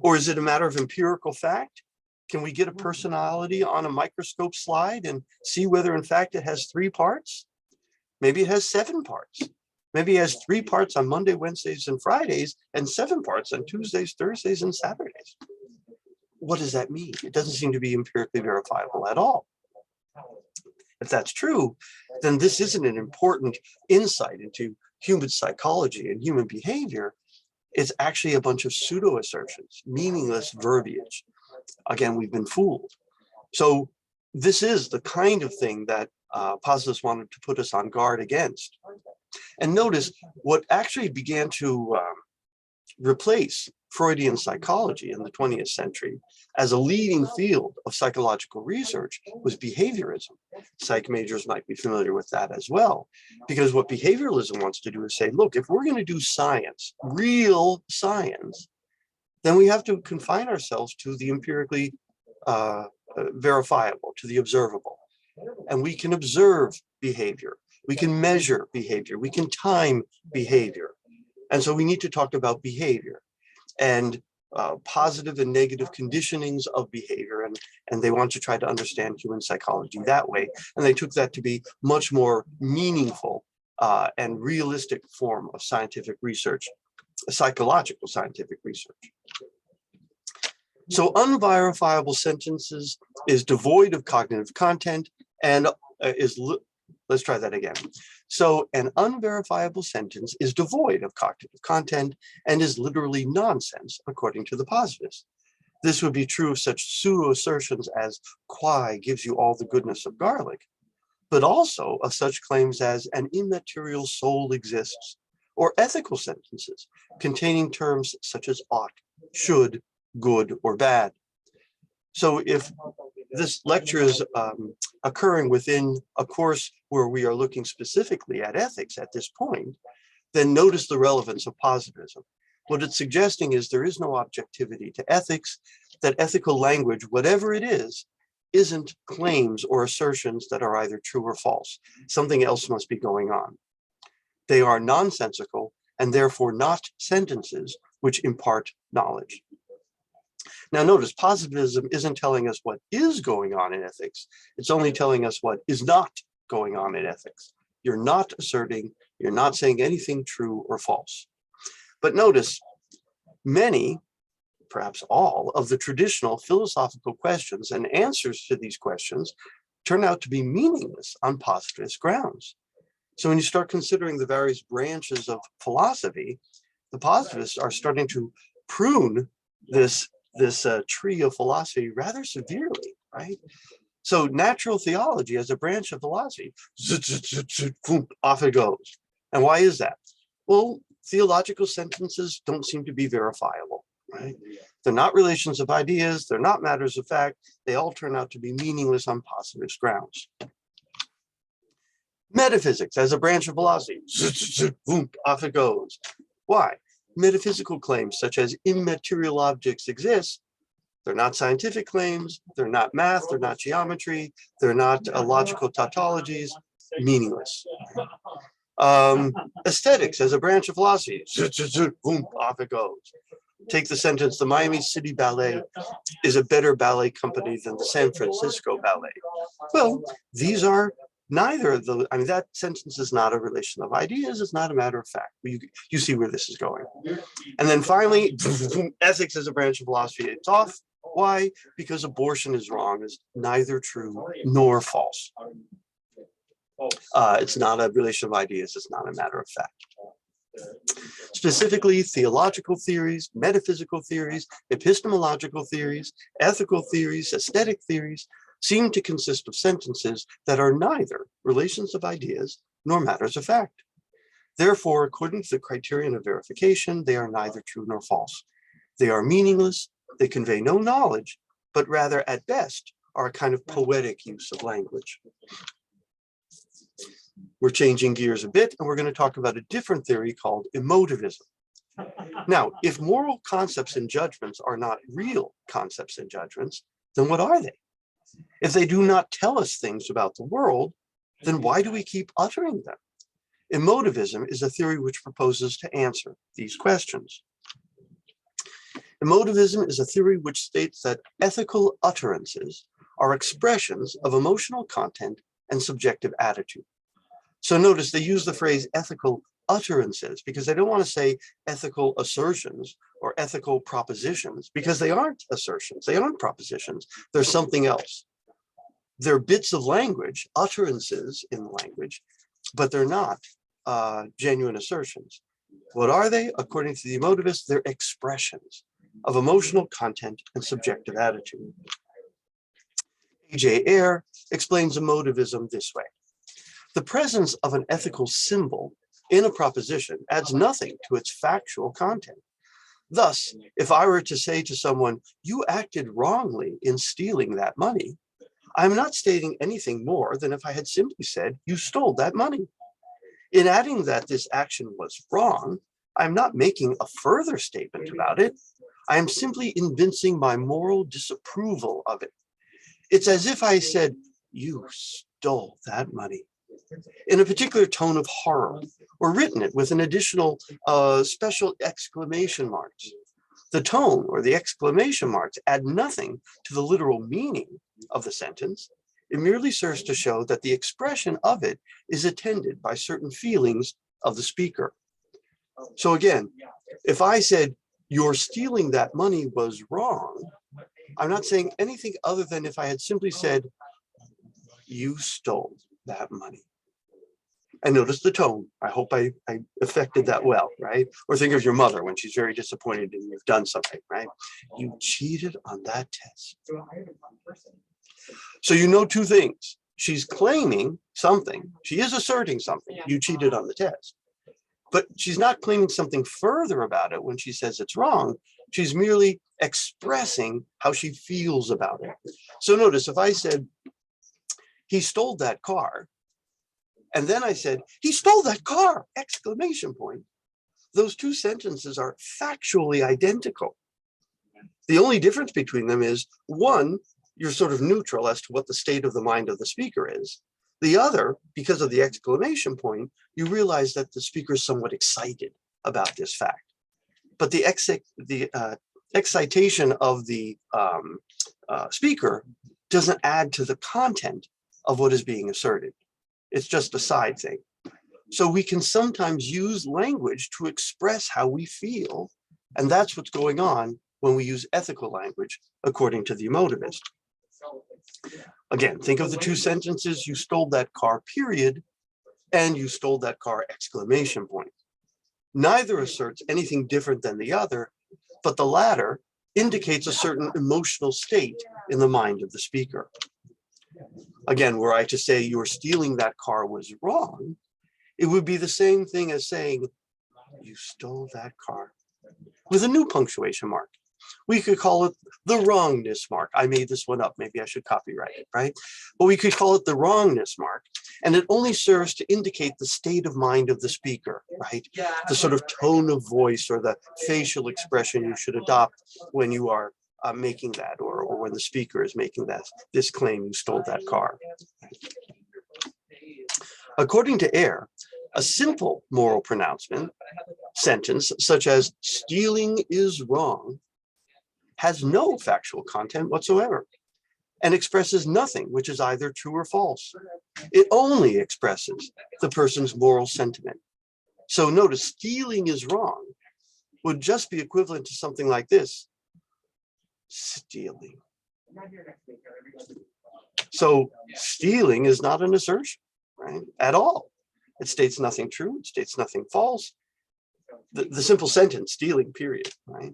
Or is it a matter of empirical fact? Can we get a personality on a microscope slide and see whether in fact it has three parts? Maybe it has 7 parts. Maybe it has 3 parts on Monday, Wednesdays, and Fridays, and 7 parts on Tuesdays, Thursdays, and Saturdays. What does that mean? It doesn't seem to be empirically verifiable at all. If that's true, then this isn't an important insight into human psychology and human behavior. It's actually a bunch of pseudo-assertions, meaningless verbiage. Again, we've been fooled. So this is the kind of thing that positivists wanted to put us on guard against. And notice what actually began to replace Freudian psychology in the 20th century as a leading field of psychological research was behaviorism. Psych majors might be familiar with that as well, because what behavioralism wants to do is say, look, if we're going to do science, real science, then we have to confine ourselves to the empirically verifiable, to the observable. And we can observe behavior, we can measure behavior, we can time behavior. And so we need to talk about behavior and positive and negative conditionings of behavior. And they want to try to understand human psychology that way. And they took that to be much more meaningful and realistic form of scientific research, psychological scientific research. So unverifiable sentences is devoid of cognitive content and is let's try that again. So an unverifiable sentence is devoid of cognitive content and is literally nonsense, according to the positivists. This would be true of such pseudo-assertions as "Quai gives you all the goodness of garlic," but also of such claims as "an immaterial soul exists," or ethical sentences containing terms such as ought, should, good, or bad. So if this lecture is occurring within a course where we are looking specifically at ethics at this point, then notice the relevance of positivism. What it's suggesting is there is no objectivity to ethics, that ethical language, whatever it is, isn't claims or assertions that are either true or false. Something else must be going on. They are nonsensical and therefore not sentences which impart knowledge. Now notice, positivism isn't telling us what is going on in ethics. It's only telling us what is not going on in ethics. You're not asserting, you're not saying anything true or false. But notice, many, perhaps all, of the traditional philosophical questions and answers to these questions turn out to be meaningless on positivist grounds. So when you start considering the various branches of philosophy, the positivists are starting to prune this tree of philosophy rather severely, right? So natural theology as a branch of philosophy, off it goes. And why is that? Well, theological sentences don't seem to be verifiable, right? They're not relations of ideas, they're not matters of fact, they all turn out to be meaningless on positivist grounds. Metaphysics as a branch of philosophy, off it goes. Why? Metaphysical claims such as immaterial objects exist. They're not scientific claims, they're not math, they're not geometry, they're not logical tautologies, meaningless. Aesthetics as a branch of philosophy, off it goes. Take the sentence, the Miami City Ballet is a better ballet company than the San Francisco Ballet. Well, these are neither of the, I mean, that sentence is not a relation of ideas, it's not a matter of fact. You see where this is going. And then finally, ethics as a branch of philosophy, it's off. Why? Because abortion is wrong, is neither true nor false. It's not a relation of ideas, it's not a matter of fact. Specifically, theological theories, metaphysical theories, epistemological theories, ethical theories, aesthetic theories seem to consist of sentences that are neither relations of ideas nor matters of fact. Therefore, according to the criterion of verification, they are neither true nor false. They are meaningless, they convey no knowledge, but rather, at best, are a kind of poetic use of language. We're changing gears a bit, and we're going to talk about a different theory called emotivism. Now, if moral concepts and judgments are not real concepts and judgments, then what are they? If they do not tell us things about the world, then why do we keep uttering them? Emotivism is a theory which proposes to answer these questions. Emotivism is a theory which states that ethical utterances are expressions of emotional content and subjective attitude. So notice they use the phrase ethical utterances because they don't want to say ethical assertions or ethical propositions because they aren't assertions, they aren't propositions, they're something else. They're bits of language, utterances in language, but they're not genuine assertions. What are they? According to the emotivists, they're expressions of emotional content and subjective attitude. A.J. Ayer explains emotivism this way. The presence of an ethical symbol in a proposition adds nothing to its factual content. Thus, if I were to say to someone, you acted wrongly in stealing that money, I'm not stating anything more than if I had simply said, you stole that money. In adding that this action was wrong, I'm not making a further statement about it. I am simply evincing my moral disapproval of it. It's as if I said, you stole that money, in a particular tone of horror, or written it with an additional special exclamation marks. The tone or the exclamation marks add nothing to the literal meaning of the sentence. It merely serves to show that the expression of it is attended by certain feelings of the speaker. So again, if I said, your stealing that money was wrong, I'm not saying anything other than if I had simply said, you stole that money. And notice the tone. I hope I affected that well, right? Or think of your mother when she's very disappointed and you've done something, right? You cheated on that test. So you know two things. She's claiming something. She is asserting something. You cheated on the test. But she's not claiming something further about it when she says it's wrong. She's merely expressing how she feels about it. So notice if I said, he stole that car, and then I said, he stole that car, exclamation point. Those two sentences are factually identical. The only difference between them is one, you're sort of neutral as to what the state of the mind of the speaker is. The other, because of the exclamation point, you realize that the speaker is somewhat excited about this fact. But the excitation of the speaker doesn't add to the content of what is being asserted. It's just a side thing. So we can sometimes use language to express how we feel. And that's what's going on when we use ethical language, according to the emotivist. Again, think of the two sentences, you stole that car, period, and you stole that car, exclamation point. Neither asserts anything different than the other, but the latter indicates a certain emotional state in the mind of the speaker. Again, were I to say you're stealing that car was wrong, it would be the same thing as saying you stole that car with a new punctuation mark. We could call it the wrongness mark. I made this one up. Maybe I should copyright it, right? But we could call it the wrongness mark. And it only serves to indicate the state of mind of the speaker, right? The sort of tone of voice or the facial expression you should adopt when you are making that, or when the speaker is making this claim, you stole that car. According to Eyre, a simple moral pronouncement sentence, such as stealing is wrong, has no factual content whatsoever and expresses nothing which is either true or false. It only expresses the person's moral sentiment. So notice, stealing is wrong would just be equivalent to something like this: stealing. So stealing is not an assertion, right, at all. It states nothing true, it states nothing false. The simple sentence, stealing, period, right?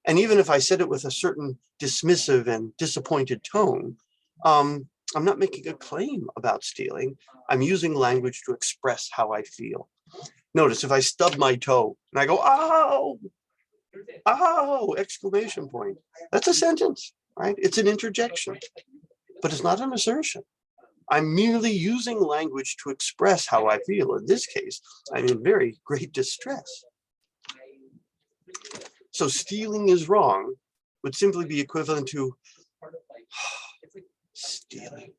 And even if I said it with a certain dismissive and disappointed tone, I'm not making a claim about stealing. I'm using language to express how I feel. Notice if I stub my toe and I go, ow, ow, exclamation point. That's a sentence, right? It's an interjection, but it's not an assertion. I'm merely using language to express how I feel. In this case, I'm in very great distress. So stealing is wrong would simply be equivalent to stealing.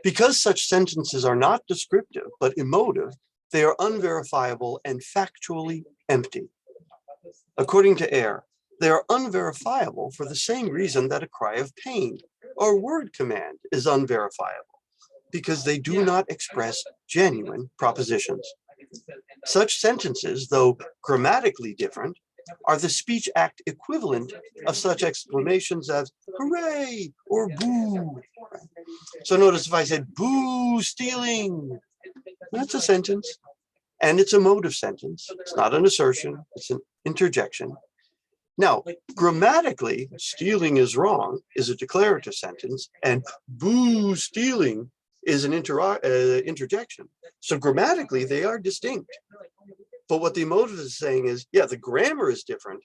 Because such sentences are not descriptive, but emotive, they are unverifiable and factually empty. According to Eyre, they are unverifiable for the same reason that a cry of pain or word command is unverifiable, because they do not express genuine propositions. Such sentences, though grammatically different, are the speech act equivalent of such exclamations as hooray or boo. So notice if I said boo stealing, that's a sentence, and it's a motive sentence. It's not an assertion, it's an interjection. Now, grammatically, stealing is wrong is a declarative sentence, and boo stealing is an interjection. So grammatically, they are distinct. But what the emotive is saying is, yeah, the grammar is different,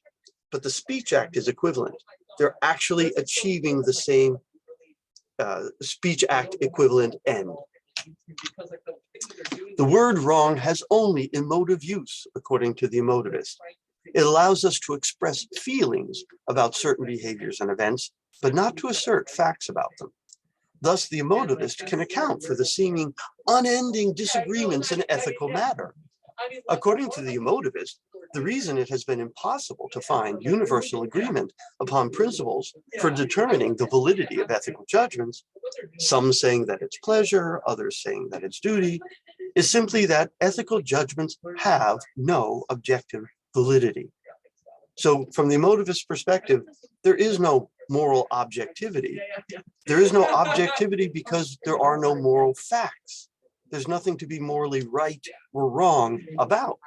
but the speech act is equivalent. They're actually achieving the same speech act equivalent end. The word wrong has only emotive use, according to the emotivist. It allows us to express feelings about certain behaviors and events, but not to assert facts about them. Thus, the emotivist can account for the seeming unending disagreements in ethical matter. According to the emotivist, the reason it has been impossible to find universal agreement upon principles for determining the validity of ethical judgments, some saying that it's pleasure, others saying that it's duty, is simply that ethical judgments have no objective validity. So from the emotivist perspective, there is no moral objectivity. There is no objectivity because there are no moral facts. there's nothing to be morally right or wrong about.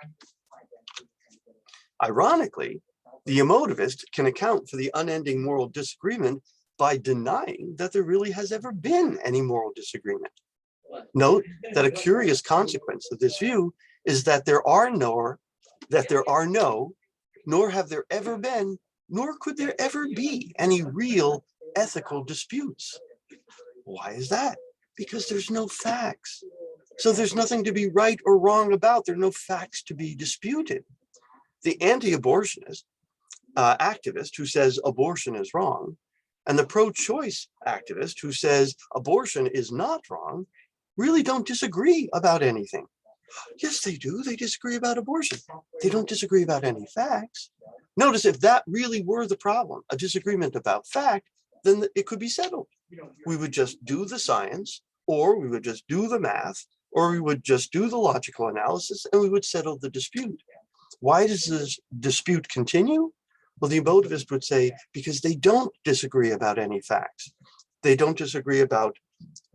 Ironically, the emotivist can account for the unending moral disagreement by denying that there really has ever been any moral disagreement. Note that a curious consequence of this view is that there are no, nor have there ever been, nor could there ever be any real ethical disputes. Why is that? Because there's no facts. So there's nothing to be right or wrong about. There are no facts to be disputed. The anti-abortionist activist who says abortion is wrong, and the pro-choice activist who says abortion is not wrong, really don't disagree about anything. Yes, they do. They disagree about abortion. They don't disagree about any facts. Notice, if that really were the problem, a disagreement about fact, then it could be settled. We would just do the science, or we would just do the math, or we would just do the logical analysis, and we would settle the dispute. Why does this dispute continue? Well, the emotivist would say, because they don't disagree about any facts. They don't disagree about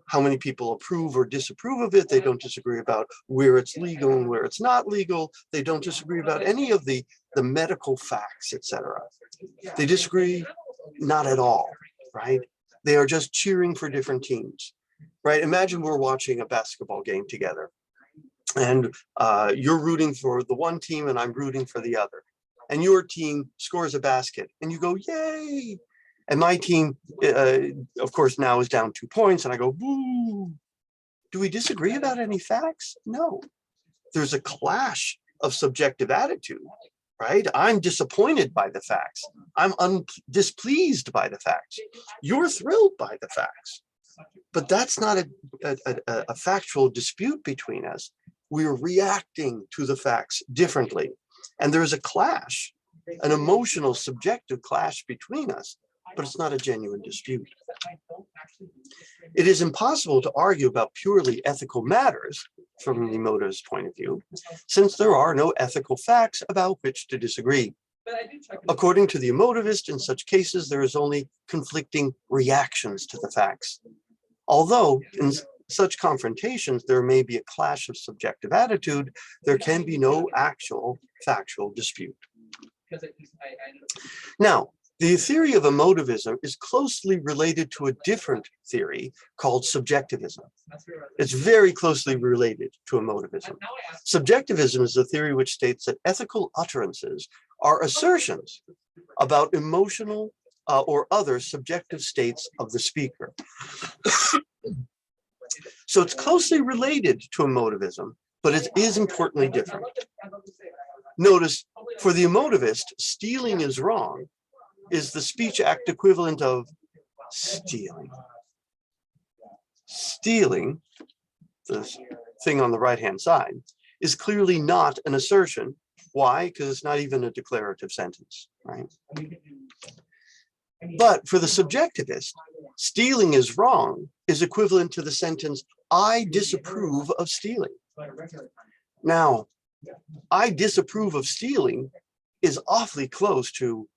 how many people approve or disapprove of it. They don't disagree about where it's legal and where it's not legal. They don't disagree about any of the medical facts, etc. They disagree not at all, right? They are just cheering for different teams, right? Imagine we're watching a basketball game together, and you're rooting for the one team and I'm rooting for the other. And your team scores a basket and you go, yay. And my team, of course, now is down 2 points and I go, boo. Do we disagree about any facts? No. There's a clash of subjective attitude, right? I'm disappointed by the facts. I'm displeased by the facts. You're thrilled by the facts. But that's not a factual dispute between us. We're reacting to the facts differently. And there's a clash, an emotional, subjective clash between us, but it's not a genuine dispute. It is impossible to argue about purely ethical matters from the emotivist's point of view, since there are no ethical facts about which to disagree. According to the emotivist, in such cases, there is only conflicting reactions to the facts. Although in such confrontations, there may be a clash of subjective attitude, there can be no actual factual dispute. Now, the theory of emotivism is closely related to a different theory called subjectivism. It's very closely related to emotivism. Subjectivism is a theory which states that ethical utterances are assertions about emotional or other subjective states of the speaker. So it's closely related to emotivism, but it is importantly different. Notice, for the emotivist, stealing is wrong is the speech act equivalent of stealing. Stealing, the thing on the right-hand side, is clearly not an assertion. Why? Because it's not even a declarative sentence, right? But for the subjectivist, stealing is wrong is equivalent to the sentence, I disapprove of stealing. Now, I disapprove of stealing is awfully close to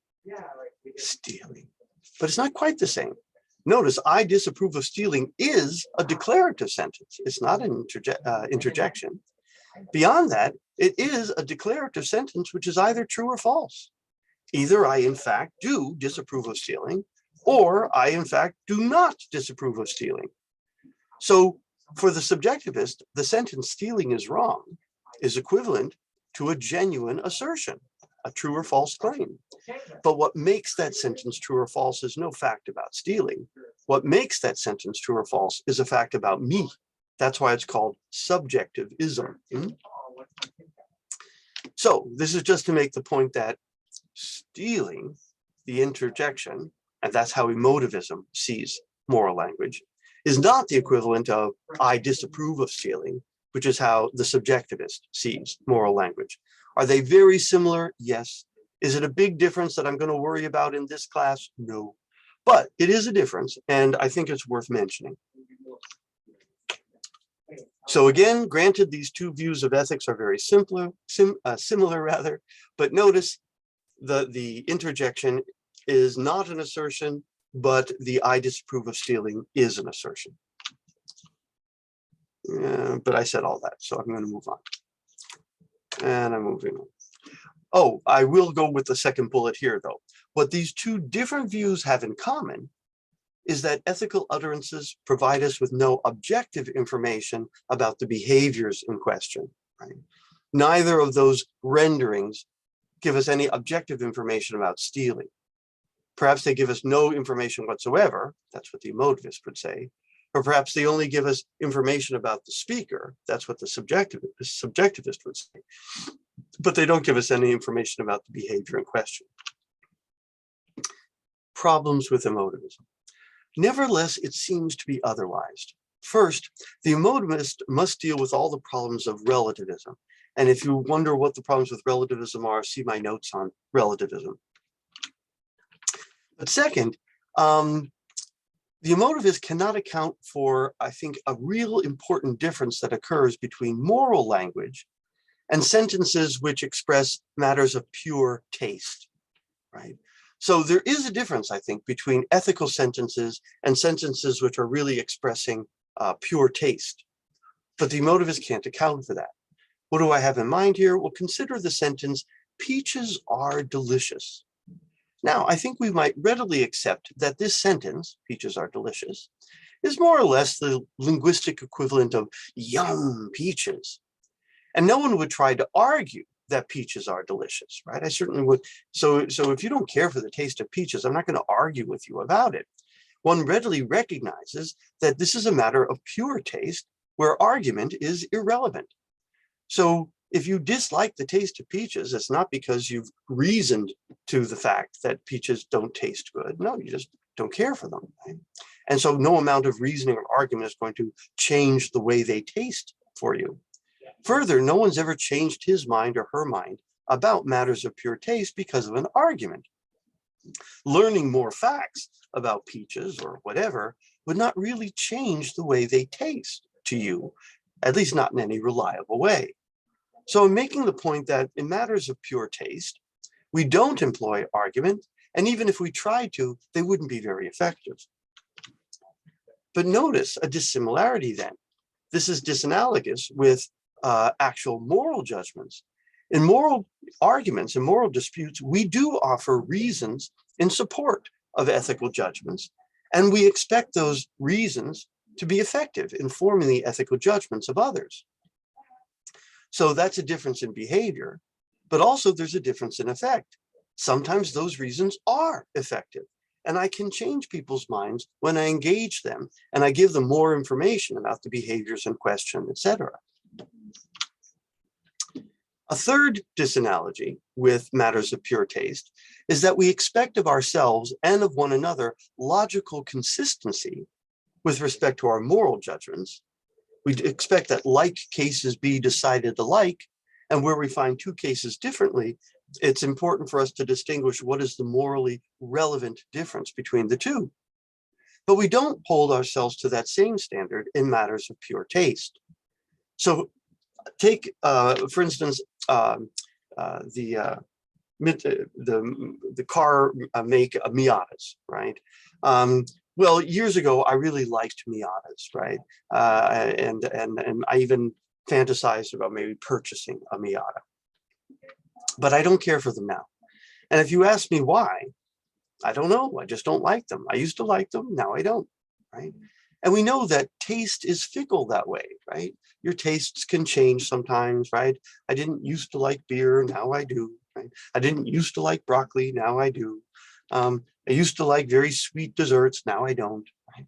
stealing, but it's not quite the same. Notice, I disapprove of stealing is a declarative sentence. It's not an interjection. Beyond that, it is a declarative sentence, which is either true or false. Either I, in fact, do disapprove of stealing, or I, in fact, do not disapprove of stealing. So for the subjectivist, the sentence stealing is wrong is equivalent to a genuine assertion, a true or false claim. But what makes that sentence true or false is no fact about stealing. What makes that sentence true or false is a fact about me. That's why it's called subjectivism. So this is just to make the point that stealing, the interjection, and that's how emotivism sees moral language, is not the equivalent of I disapprove of stealing, which is how the subjectivist sees moral language. Are they very similar? Yes. Is it a big difference that I'm going to worry about in this class? No. But it is a difference, and I think it's worth mentioning. So again, granted, these two views of ethics are very similar, but notice the interjection is not an assertion, but the I disapprove of stealing is an assertion. But I said all that, so I'm going to move on. And I'm moving on. Oh, I will go with the second bullet here, though. What these two different views have in common is that ethical utterances provide us with no objective information about the behaviors in question. Right? Neither of those renderings give us any objective information about stealing. Perhaps they give us no information whatsoever. That's what the emotivist would say. Or perhaps they only give us information about the speaker. That's what the subjectivist would say. But they don't give us any information about the behavior in question. Problems with emotivism. Nevertheless, it seems to be otherwise. First, the emotivist must deal with all the problems of relativism. And if you wonder what the problems with relativism are, see my notes on relativism. But second, the emotivist cannot account for, I think, a real important difference that occurs between moral language and sentences which express matters of pure taste, right? So there is a difference, I think, between ethical sentences and sentences which are really expressing pure taste. But the emotivist can't account for that. What do I have in mind here? Well, consider the sentence, "Peaches are delicious." Now, I think we might readily accept that this sentence, "Peaches are delicious," is more or less the linguistic equivalent of "yum, peaches." And no one would try to argue that peaches are delicious, right? I certainly would. So if you don't care for the taste of peaches, I'm not going to argue with you about it. One readily recognizes that this is a matter of pure taste where argument is irrelevant. So if you dislike the taste of peaches, it's not because you've reasoned to the fact that peaches don't taste good. No, you just don't care for them. Right? And so no amount of reasoning or argument is going to change the way they taste for you. Further, no one's ever changed his mind or her mind about matters of pure taste because of an argument. Learning more facts about peaches or whatever would not really change the way they taste to you, at least not in any reliable way. So I'm making the point that in matters of pure taste, we don't employ argument, and even if we tried to, they wouldn't be very effective. But notice a dissimilarity then. This is disanalogous with actual moral judgments. In moral arguments and moral disputes, we do offer reasons in support of ethical judgments, and we expect those reasons to be effective in forming the ethical judgments of others. So that's a difference in behavior, but also there's a difference in effect. Sometimes those reasons are effective, and I can change people's minds when I engage them and I give them more information about the behaviors in question, etc. A third disanalogy with matters of pure taste is that we expect of ourselves and of one another logical consistency with respect to our moral judgments. We expect that like cases be decided alike, and where we find two cases differently, it's important for us to distinguish what is the morally relevant difference between the two. But we don't hold ourselves to that same standard in matters of pure taste. So take, for instance, the car make Miatas, right? Well, years ago, I really liked Miatas, right? And I even fantasized about maybe purchasing a Miata. But I don't care for them now. And if you ask me why, I don't know. I just don't like them. I used to like them. Now I don't, right? And we know that taste is fickle that way, right? Your tastes can change sometimes, right? I didn't used to like beer. Now I do, right? I didn't used to like broccoli. Now I do. I used to like very sweet desserts. Now I don't, right?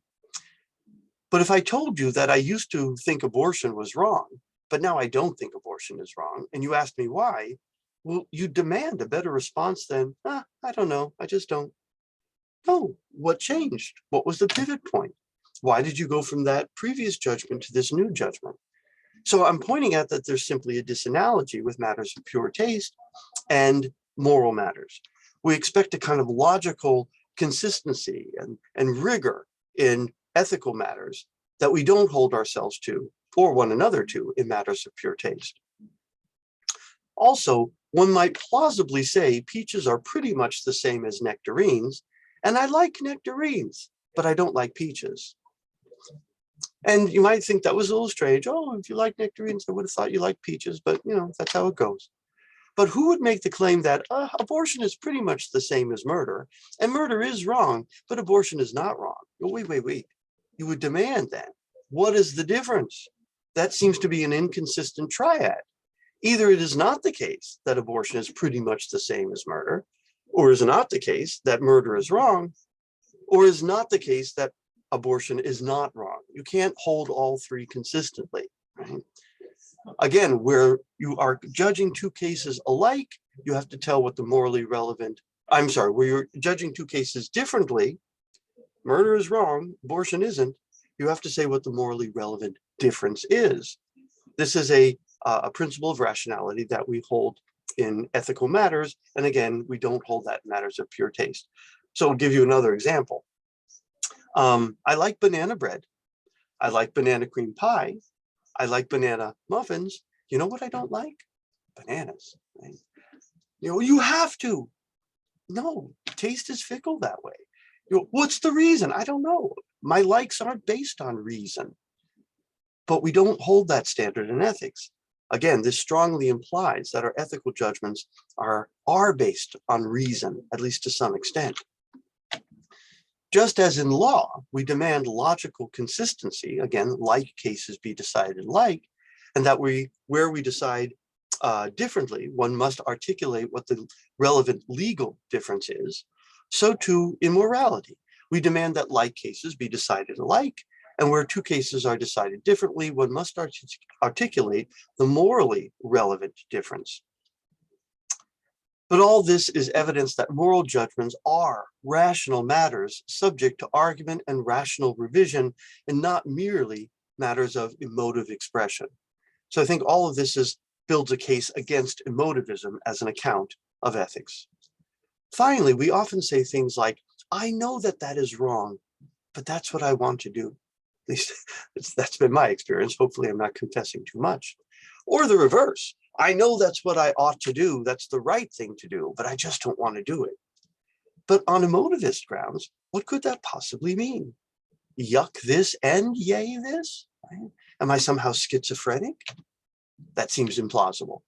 But if I told you that I used to think abortion was wrong, but now I don't think abortion is wrong, and you asked me why, well, you demand a better response than, I don't know, I just don't. Oh, what changed? What was the pivot point? Why did you go from that previous judgment to this new judgment? So I'm pointing out that there's simply a disanalogy with matters of pure taste and moral matters. We expect a kind of logical consistency and rigor in ethical matters that we don't hold ourselves to or one another to in matters of pure taste. Also, one might plausibly say peaches are pretty much the same as nectarines, and I like nectarines, but I don't like peaches. And you might think that was a little strange. Oh, if you like nectarines, I would have thought you liked peaches, but that's how it goes. But who would make the claim that abortion is pretty much the same as murder, and murder is wrong, but abortion is not wrong? Oh, wait. You would demand then, what is the difference? That seems to be an inconsistent triad. Either it is not the case that abortion is pretty much the same as murder, or is not the case that murder is wrong, or is not the case that abortion is not wrong. You can't hold all three consistently, right? Again, where you are judging two cases alike, you have to tell what the morally relevant, where you're judging two cases differently, murder is wrong, abortion isn't, you have to say what the morally relevant difference is. This is a principle of rationality that we hold in ethical matters. And again, we don't hold that in matters of pure taste. So I'll give you another example. I like banana bread. I like banana cream pie. I like banana muffins. You know what I don't like? Bananas. Right? You have to. No, taste is fickle that way. What's the reason? I don't know. My likes aren't based on reason. But we don't hold that standard in ethics. Again, this strongly implies that our ethical judgments are based on reason, at least to some extent. Just as in law, we demand logical consistency, again, like cases be decided like, and that where we decide differently, one must articulate what the relevant legal difference is. So too in morality, we demand that like cases be decided alike, and where two cases are decided differently, one must articulate the morally relevant difference. But all this is evidence that moral judgments are rational matters subject to argument and rational revision, and not merely matters of emotive expression. So I think all of this builds a case against emotivism as an account of ethics. Finally, we often say things like, I know that that is wrong, but that's what I want to do. At least that's been my experience. Hopefully I'm not confessing too much. Or the reverse. I know that's what I ought to do. That's the right thing to do, but I just don't want to do it. But on emotivist grounds, what could that possibly mean? Yuck this and yay this? Right? Am I somehow schizophrenic? That seems implausible.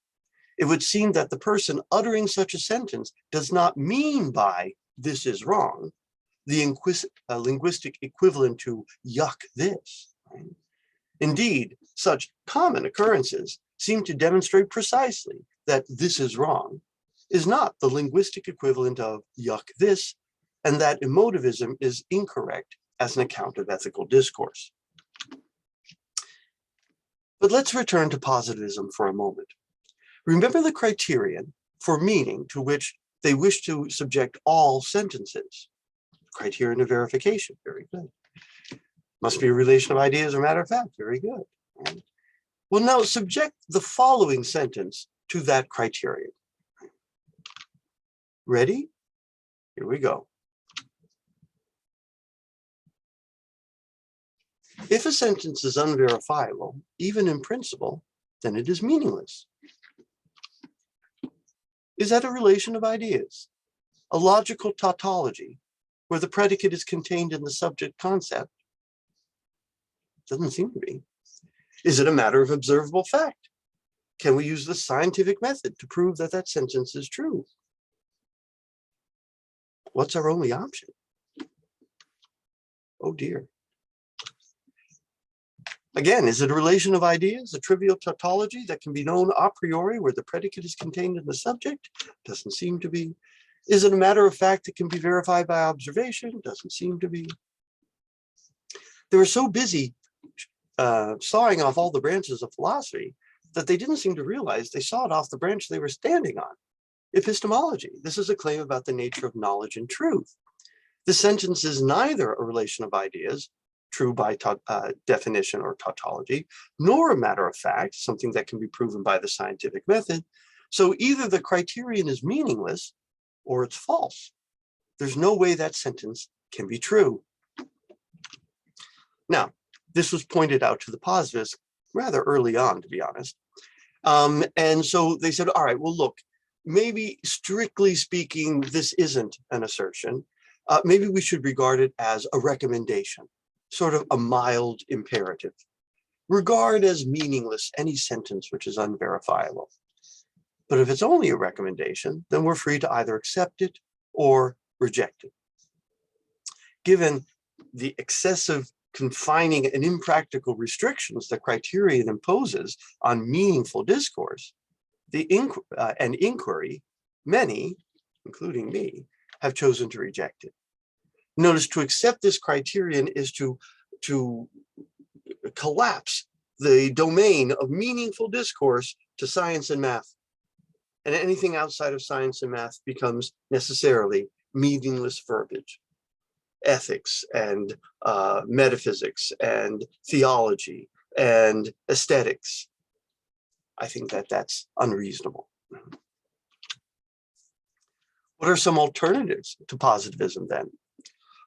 It would seem that the person uttering such a sentence does not mean by this is wrong the linguistic equivalent to yuck this. Right? Indeed, such common occurrences seem to demonstrate precisely that this is wrong is not the linguistic equivalent of yuck this, and that emotivism is incorrect as an account of ethical discourse. But let's return to positivism for a moment. Remember the criterion for meaning to which they wish to subject all sentences. Criterion of verification, very good. Must be a relation of ideas or matter of fact, very good. Right? Well, now subject the following sentence to that criterion. Ready? Here we go. If a sentence is unverifiable, even in principle, then it is meaningless. Is that a relation of ideas? A logical tautology, where the predicate is contained in the subject concept? Doesn't seem to be. Is it a matter of observable fact? Can we use the scientific method to prove that that sentence is true? What's our only option? Oh dear. Again, is it a relation of ideas, a trivial tautology that can be known a priori where the predicate is contained in the subject? Doesn't seem to be. Is it a matter of fact that can be verified by observation? Doesn't seem to be. They were so busy sawing off all the branches of philosophy that they didn't seem to realize they sawed off the branch they were standing on. Epistemology. This is a claim about the nature of knowledge and truth. The sentence is neither a relation of ideas, true by definition or tautology, nor a matter of fact, something that can be proven by the scientific method. So either the criterion is meaningless or it's false. There's no way that sentence can be true. Now, this was pointed out to the positivists rather early on, to be honest. And so they said, all right, well, look, maybe strictly speaking, this isn't an assertion. Maybe we should regard it as a recommendation. sort of a mild imperative. Regard as meaningless any sentence which is unverifiable. But if it's only a recommendation, then we're free to either accept it or reject it. Given the excessive, confining, and impractical restrictions the criterion imposes on meaningful discourse, and inquiry, many, including me, have chosen to reject it. Notice to accept this criterion is to collapse the domain of meaningful discourse to science and math. And anything outside of science and math becomes necessarily meaningless verbiage. Ethics and metaphysics and theology and aesthetics. I think that that's unreasonable. What are some alternatives to positivism then?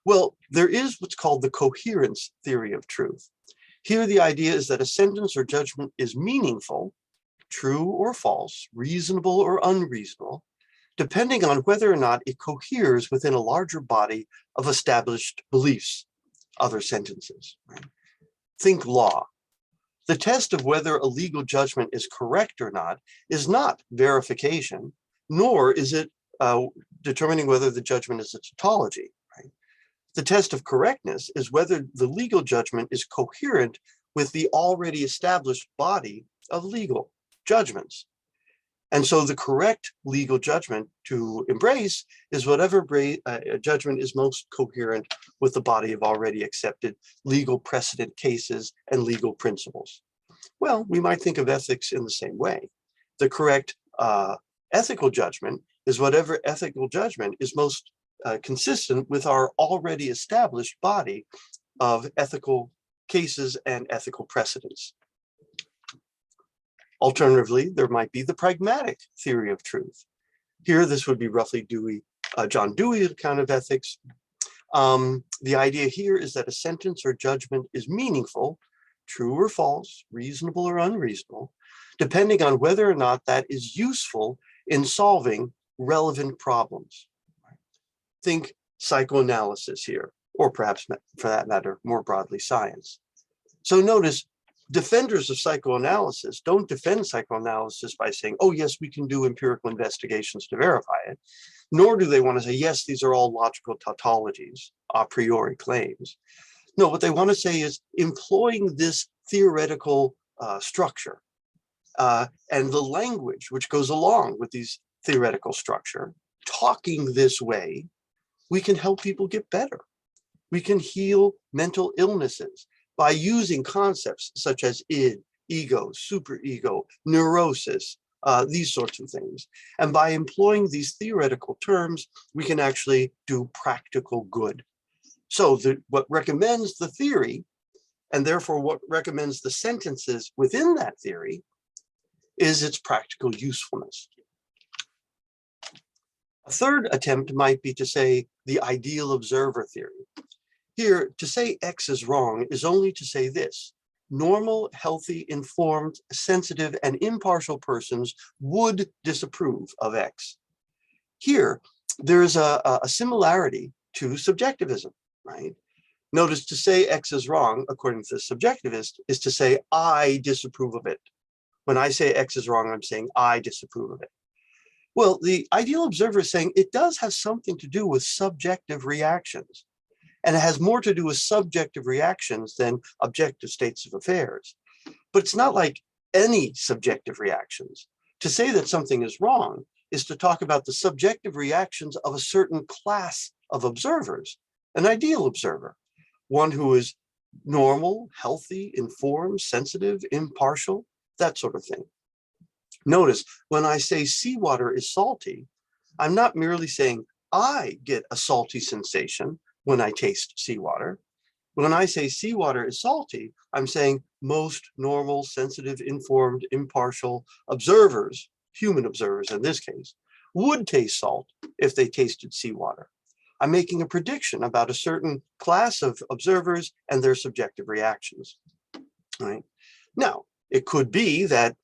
Well, there is what's called the coherence theory of truth. Here, the idea is that a sentence or judgment is meaningful, true or false, reasonable or unreasonable, depending on whether or not it coheres within a larger body of established beliefs, other sentences. Right? Think law. The test of whether a legal judgment is correct or not is not verification, nor is it determining whether the judgment is a tautology. Right? The test of correctness is whether the legal judgment is coherent with the already established body of legal judgments. And so the correct legal judgment to embrace is whatever judgment is most coherent with the body of already accepted legal precedent cases and legal principles. Well, we might think of ethics in the same way. The correct ethical judgment is whatever ethical judgment is most consistent with our already established body of ethical cases and ethical precedents. Alternatively, there might be the pragmatic theory of truth. Here, this would be roughly John Dewey's account of ethics. The idea here is that a sentence or judgment is meaningful, true or false, reasonable or unreasonable, depending on whether or not that is useful in solving relevant problems. Think psychoanalysis here, or perhaps for that matter, more broadly, science. So notice, defenders of psychoanalysis don't defend psychoanalysis by saying, oh, yes, we can do empirical investigations to verify it, nor do they want to say, yes, these are all logical tautologies, a priori claims. No, what they want to say is employing this theoretical structure and the language which goes along with these theoretical structure, talking this way, we can help people get better. We can heal mental illnesses by using concepts such as id, ego, superego, neurosis, these sorts of things. And by employing these theoretical terms, we can actually do practical good. So what recommends the theory, and therefore what recommends the sentences within that theory, is its practical usefulness. A third attempt might be to say the ideal observer theory. Here, to say X is wrong is only to say this: normal, healthy, informed, sensitive, and impartial persons would disapprove of X. Here, there is a similarity to subjectivism, right? Notice to say X is wrong, according to the subjectivist, is to say I disapprove of it. When I say X is wrong, I'm saying I disapprove of it. Well, the ideal observer is saying it does have something to do with subjective reactions. And it has more to do with subjective reactions than objective states of affairs. But it's not like any subjective reactions. To say that something is wrong is to talk about the subjective reactions of a certain class of observers, an ideal observer, one who is normal, healthy, informed, sensitive, impartial, that sort of thing. Notice, when I say seawater is salty, I'm not merely saying I get a salty sensation when I taste seawater. When I say seawater is salty, I'm saying most normal, sensitive, informed, impartial observers, human observers in this case, would taste salt if they tasted seawater. I'm making a prediction about a certain class of observers and their subjective reactions. Right? Now, it could be that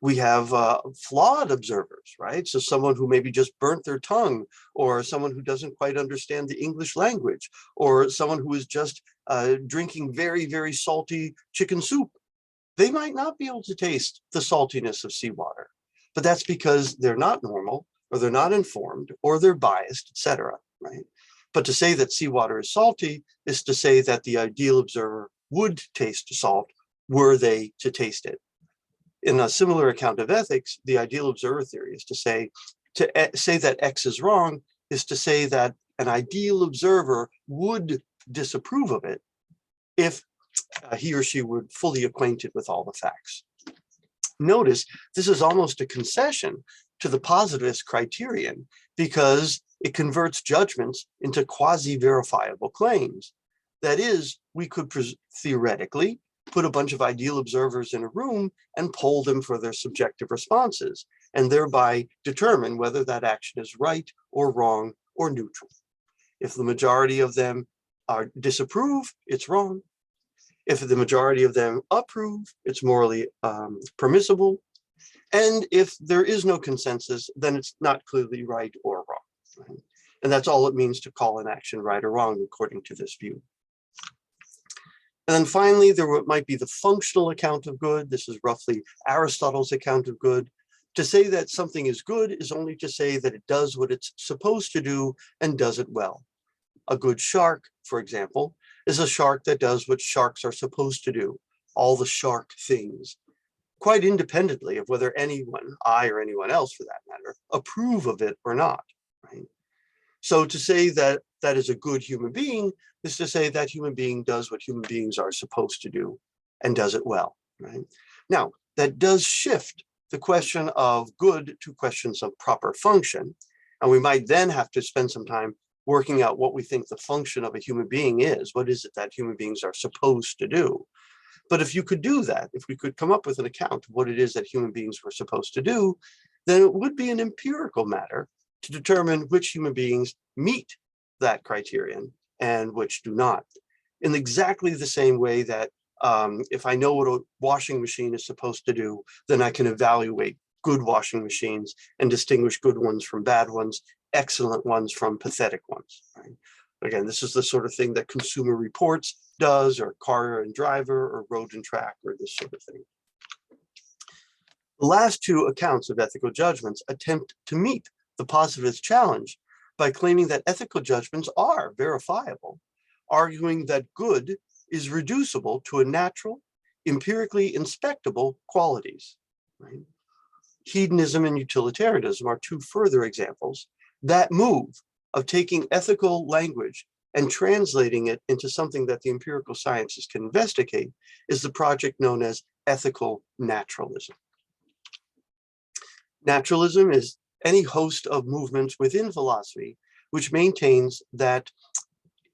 we have flawed observers, right? So someone who maybe just burnt their tongue, or someone who doesn't quite understand the English language, or someone who is just drinking very, very salty chicken soup. They might not be able to taste the saltiness of seawater, but that's because they're not normal, or they're not informed, or they're biased, etc. Right? But to say that seawater is salty is to say that the ideal observer would taste salt were they to taste it. In a similar account of ethics, the ideal observer theory is to say that X is wrong is to say that an ideal observer would disapprove of it if he or she were fully acquainted with all the facts. Notice this is almost a concession to the positivist criterion because it converts judgments into quasi-verifiable claims. That is, we could theoretically put a bunch of ideal observers in a room and poll them for their subjective responses, and thereby determine whether that action is right or wrong or neutral. If the majority of them disapprove, it's wrong. If the majority of them approve, it's morally permissible. And if there is no consensus, then it's not clearly right or wrong. Right? And that's all it means to call an action right or wrong, according to this view. And then finally, there might be the functional account of good. This is roughly Aristotle's account of good. To say that something is good is only to say that it does what it's supposed to do and does it well. A good shark, for example, is a shark that does what sharks are supposed to do, all the shark things, quite independently of whether anyone, I or anyone else for that matter, approve of it or not. Right? So to say that that is a good human being is to say that human being does what human beings are supposed to do and does it well. Right? Now, that does shift the question of good to questions of proper function. And we might then have to spend some time working out what we think the function of a human being is. What is it that human beings are supposed to do? But if you could do that, if we could come up with an account of what it is that human beings were supposed to do, then it would be an empirical matter to determine which human beings meet that criterion and which do not. In exactly the same way that if I know what a washing machine is supposed to do, then I can evaluate good washing machines and distinguish good ones from bad ones, excellent ones from pathetic ones. Right? Again, this is the sort of thing that Consumer Reports does, or Car and Driver, or Road and Track, or this sort of thing. The last two accounts of ethical judgments attempt to meet the positivist challenge by claiming that ethical judgments are verifiable, arguing that good is reducible to a natural, empirically inspectable qualities. Right? Hedonism and utilitarianism are two further examples. That move of taking ethical language and translating it into something that the empirical sciences can investigate is the project known as ethical naturalism. Naturalism is any host of movements within philosophy which maintains that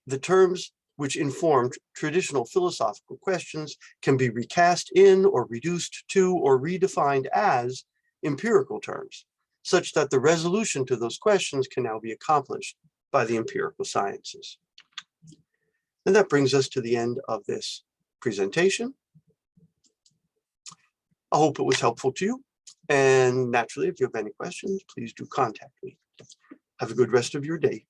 the terms which inform traditional philosophical questions can be recast in or reduced to or redefined as empirical terms, such that the resolution to those questions can now be accomplished by the empirical sciences. And that brings us to the end of this presentation. I hope it was helpful to you. And naturally, if you have any questions, please do contact me. Have a good rest of your day.